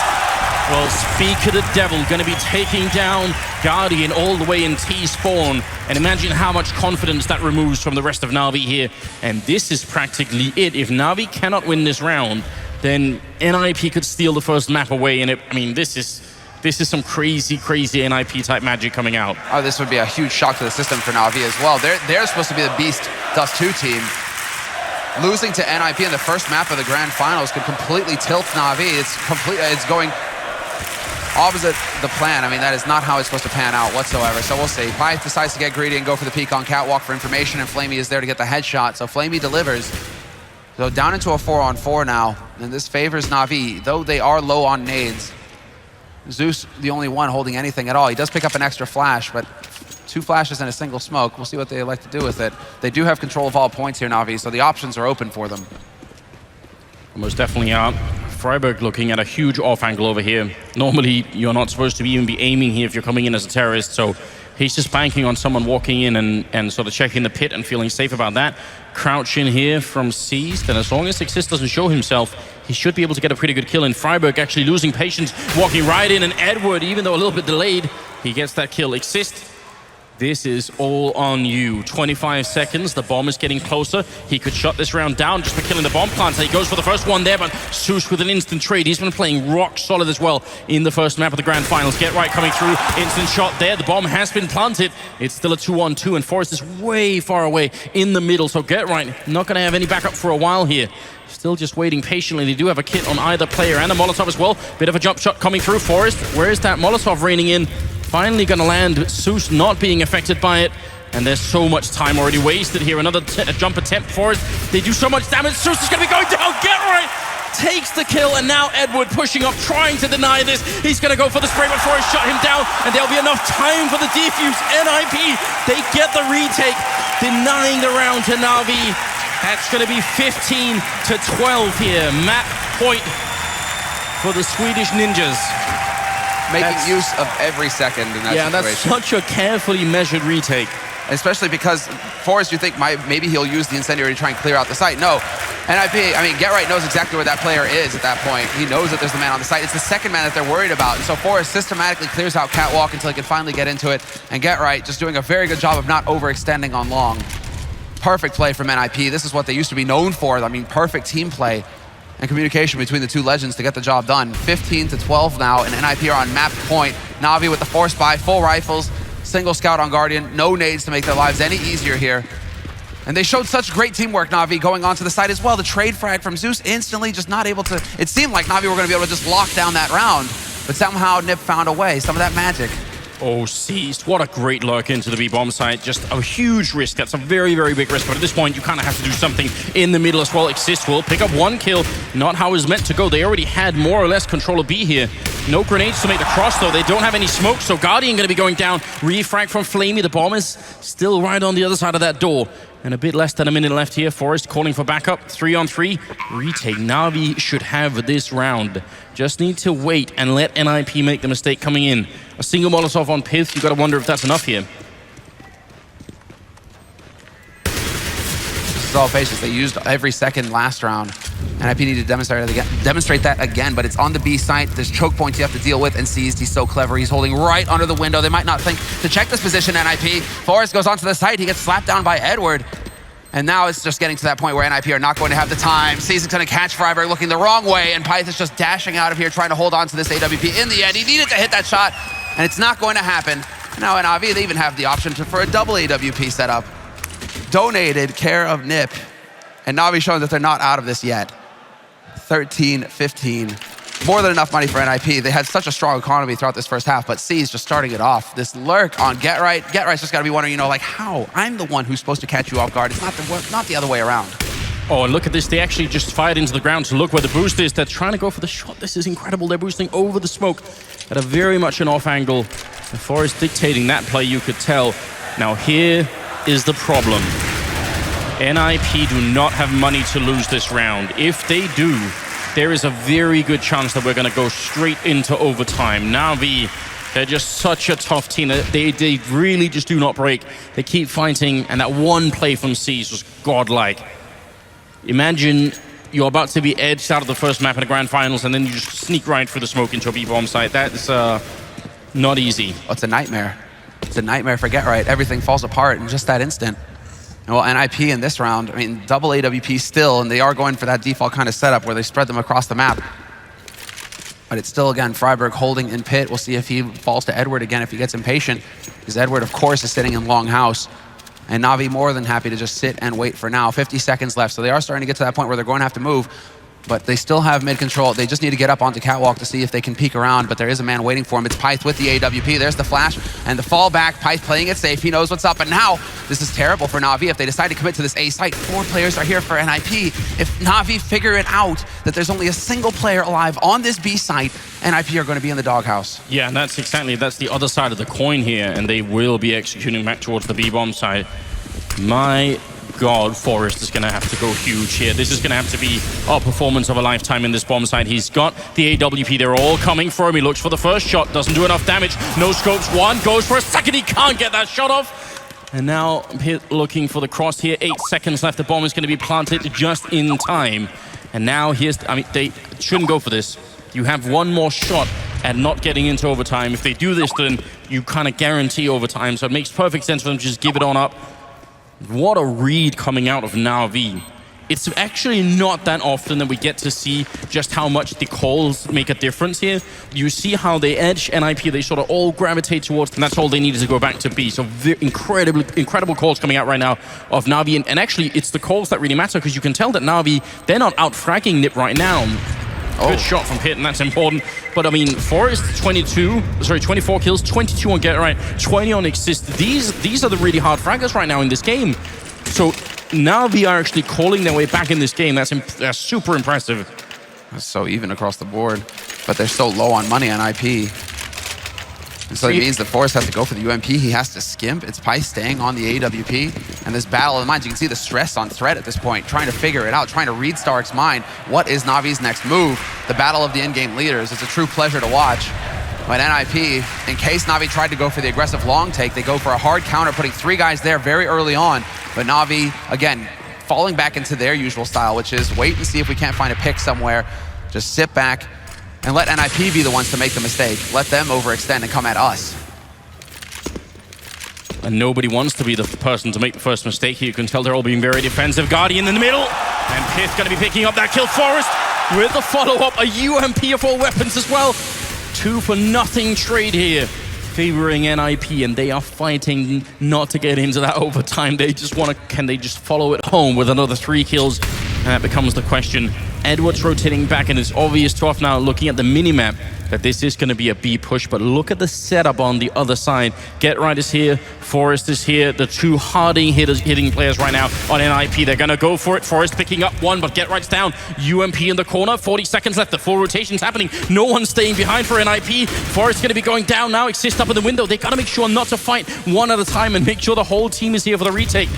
well, speak of the devil, going to be taking down Guardian all the way in T-spawn. And imagine how much confidence that removes from the rest of NAVI here. And this is practically it. If NAVI cannot win this round, then NiP could steal the first map away, and I mean, this is some crazy NiP type magic coming out. Oh, this would be a huge shock to the system for NAVI as well. They're supposed to be the beast Dust2 team. Losing to NiP in the first map of the grand finals could completely tilt NAVI. It's going opposite the plan. I mean, that is not how it's supposed to pan out whatsoever. So we'll see. Pi decides to get greedy and go for the peek on Catwalk for information, and Flamey is there to get the headshot. So Flamey delivers. So down into a 4-on-4 now, and this favors NAVI, though they are low on nades. Zeus, the only one holding anything at all. He does pick up an extra flash, but 2 flashes and a single smoke. We'll see what they like to do with it. They do have control of all points here, NAVI, so the options are open for them. Most definitely are. Freiburg looking at a huge off angle over here. Normally, you're not supposed to even be aiming here if you're coming in as a terrorist, so he's just banking on someone walking in and sort of checking the pit and feeling safe about that. Crouch in here from Seized, and as long as Exist doesn't show himself, he should be able to get a pretty good kill. In Freiburg actually losing patience, walking right in, and Edward, even though a little bit delayed, he gets that kill. Exist, this is all on you. 25 seconds, the bomb is getting closer. He could shut this round down just for killing the bomb plant. He goes for the first one there, but Zeus with an instant trade. He's been playing rock solid as well in the first map of the grand finals. GetRight coming through, instant shot there. The bomb has been planted. It's still a 2-on-2, and Forest is way far away in the middle, so GetRight not gonna have any backup for a while here. Still just waiting patiently. They do have a kit on either player and a Molotov as well. Bit of a jump shot coming through. Forest, where is that Molotov raining in? Finally gonna land. Zeus not being affected by it. And there's so much time already wasted here. Another jump attempt for it. They do so much damage. Zeus is gonna be going down. GetRight takes the kill, and now Edward pushing up, trying to deny this. He's gonna go for the spray, but Forest shut him down, and there'll be enough time for the defuse. NiP, they get the retake, denying the round to NAVI. That's gonna be 15-12 here. Map point for the Swedish Ninjas. Making use of every second in that situation. Yeah, that's such a carefully measured retake. Especially because Forrest, you think maybe he'll use the incendiary to try and clear out the site. No. NiP, I mean, GetRight knows exactly where that player is at that point. He knows that there's the man on the site. It's the second man that they're worried about. And so Forrest systematically clears out Catwalk until he can finally get into it. And GetRight just doing a very good job of not overextending on long. Perfect play from NiP. This is what they used to be known for. I mean, perfect team play and communication between the two legends to get the job done. 15-12 now, and NiP are on map point. NAVI with the force buy, full rifles, single scout on Guardian, no nades to make their lives any easier here. And they showed such great teamwork, NAVI, going onto the site as well. The trade frag from Zeus instantly just not able to, it seemed like NAVI were gonna be able to just lock down that round, but somehow NiP found a way, some of that magic. Oh, Seized, what a great lurk into the B-bomb site. Just a huge risk. That's a very, very big risk. But at this point, you kind of have to do something in the middle as well. Exist will pick up 1 kill. Not how it's meant to go. They already had more or less control of B here. No grenades to make the cross, though. They don't have any smoke, so Guardian going to be going down. Refrag from Flamey. The bomb is still right on the other side of that door. And a bit less than a minute left here. Forest calling for backup. 3-on-3. Retake. NAVI should have this round. Just need to wait and let NiP make the mistake coming in. A single Molotov on Pith. You got to wonder if that's enough here. This is all patience. They used every second last round. NiP need to demonstrate that again, but it's on the B site. There's choke points you have to deal with, and Seized, he's so clever. He's holding right under the window. They might not think to check this position, NiP. Forrest goes onto the site. He gets slapped down by Edward. And now it's just getting to that point where NiP are not going to have the time. Seized is going to catch Freiberg looking the wrong way, and Pyth is just dashing out of here, trying to hold on to this AWP. In the end, he needed to hit that shot, and it's not going to happen. Now NAVI, they even have the option for a double AWP setup. Donated care of NiP. And NAVI showing that they're not out of this yet. 13-15. More than enough money for NiP. They had such a strong economy throughout this first half, but C's just starting it off. This lurk on Get Right. Get Right's just got to be wondering, like, how? I'm the one who's supposed to catch you off guard. It's not the other way around. Oh, and look at this. They actually just fired into the ground to look where the boost is. They're trying to go for the shot. This is incredible. They're boosting over the smoke at a very much an off angle. And Forrest dictating that play, you could tell. Now, here is the problem. NiP do not have money to lose this round. If they do, there is a very good chance that we're going to go straight into overtime. NAVI, they're just such a tough team. They really just do not break. They keep fighting, and that one play from C's was godlike. Imagine you're about to be edged out of the first map in the grand finals, and then you just sneak right through the smoke into a B-bomb site. That's not easy. Oh, it's a nightmare. It's a nightmare for Get Right. Everything falls apart in just that instant. Well, NiP in this round, I mean, double AWP still, and they are going for that default kind of setup where they spread them across the map. But it's still, again, Freiberg holding in pit. We'll see if he falls to Edward again, if he gets impatient. Because Edward, of course, is sitting in Longhouse. And NAVI more than happy to just sit and wait for now. 50 seconds left, so they are starting to get to that point where they're going to have to move. But they still have mid control. They just need to get up onto Catwalk to see if they can peek around, but there is a man waiting for him. It's Pyth with the AWP. There's the flash and the fallback. Pyth playing it safe. He knows what's up. And now, this is terrible for NAVI if they decide to commit to this A site. 4 players are here for NiP. If NAVI figure it out that there's only a single player alive on this B site, NiP are going to be in the doghouse. Yeah, that's the other side of the coin here, and they will be executing back towards the B-bomb side. My God, Forrest is going to have to go huge here. This is going to have to be a performance of a lifetime in this bomb site. He's got the AWP. They're all coming for him. He looks for the first shot. Doesn't do enough damage. No scopes. One goes for a second. He can't get that shot off. And now looking for the cross here. 8 seconds left. The bomb is going to be planted just in time. And now they shouldn't go for this. You have one more shot at not getting into overtime. If they do this, then you kind of guarantee overtime. So it makes perfect sense for them to just give it on up. What a read coming out of NAVI. It's actually not that often that we get to see just how much the calls make a difference here. You see how they edge NiP, they sort of all gravitate towards, and that's all they needed to go back to B. So incredible calls coming out right now of NAVI. And actually, it's the calls that really matter, because you can tell that NAVI, they're not out-fragging NiP right now. Good shot from Pit, and that's important. But I mean, Forrest, 24 kills, 22 on Get Right, 20 on Exist. These are the really hard fraggers right now in this game. So NAVI are actually calling their way back in this game. That's super impressive. That's so even across the board, but they're so low on money on IP. And so it means that Forrest has to go for the UMP. He has to skimp. It's Pyth staying on the AWP. And this battle of the minds, you can see the stress on Threat at this point, trying to figure it out, trying to read Stark's mind. What is Navi's next move? The battle of the in-game leaders. It's a true pleasure to watch. But NiP, in case Navi tried to go for the aggressive long take, they go for a hard counter, putting 3 guys there very early on. But Navi, again, falling back into their usual style, which is wait and see if we can't find a pick somewhere. Just sit back and let NiP be the ones to make the mistake. Let them overextend and come at us. And nobody wants to be the person to make the first mistake here. You can tell they're all being very defensive. Guardian in the middle. And Pith going to be picking up that kill. Forrest with the follow-up. A UMP of all weapons as well. 2 for nothing trade here, favoring NiP, and they are fighting not to get into that overtime. They just want to, can they just follow it home with another 3 kills? And that becomes the question. Edward's rotating back, and it's obvious to us now, looking at the minimap, that this is going to be a B push, but look at the setup on the other side. Get Right is here, Forrest is here, the 2 hardy hitting players right now on NiP. They're going to go for it. Forrest picking up 1, but Get Right's down. UMP in the corner, 40 seconds left. The full rotation's happening. No one's staying behind for NiP. Forrest going to be going down now. Exist up in the window. They got to make sure not to fight one at a time and make sure the whole team is here for the retake.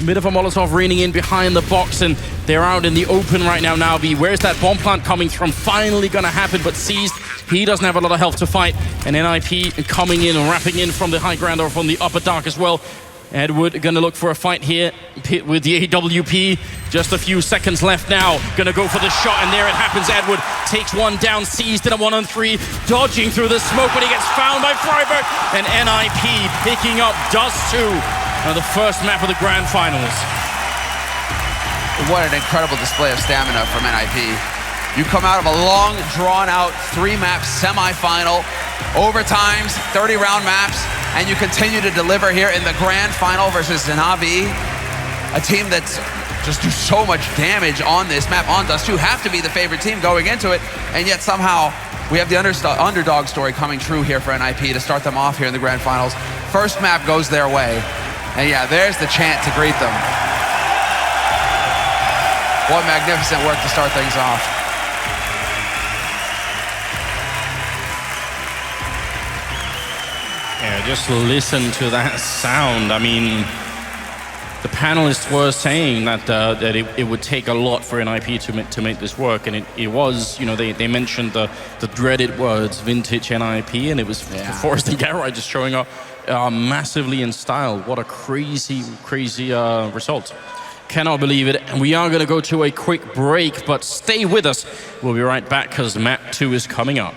Bit of a Molotov raining in behind the box, and they're out in the open right now. NAVI, where's that bomb plant coming from? Finally going to happen, but Seized, he doesn't have a lot of health to fight. And NiP coming in and wrapping in from the high ground or from the upper dark as well. Edward gonna look for a fight here with the AWP. Just a few seconds left now. Gonna go for the shot, and there it happens. Edward takes one down, seized in a 1-on-3, dodging through the smoke, but he gets found by Freiburg. And NiP picking up Dust2 on the first map of the grand finals. What an incredible display of stamina from NiP. You come out of a long, drawn-out 3-map semi-final, overtimes, 30-round maps, and you continue to deliver here in the grand final versus NAVI, a team that's just do so much damage on this map, on Dust2, have to be the favorite team going into it, and yet somehow we have the underdog story coming true here for NiP to start them off here in the grand finals. First map goes their way, and yeah, there's the chant to greet them. What magnificent work to start things off. Yeah, just listen to that sound. I mean, the panelists were saying that it would take a lot for NiP to make this work, and it was, you know, they mentioned the dreaded words, vintage NiP, and it was Forrest and Garai just showing up massively in style. What a crazy result. Cannot believe it. And we are going to go to a quick break, but stay with us. We'll be right back because map 2 is coming up.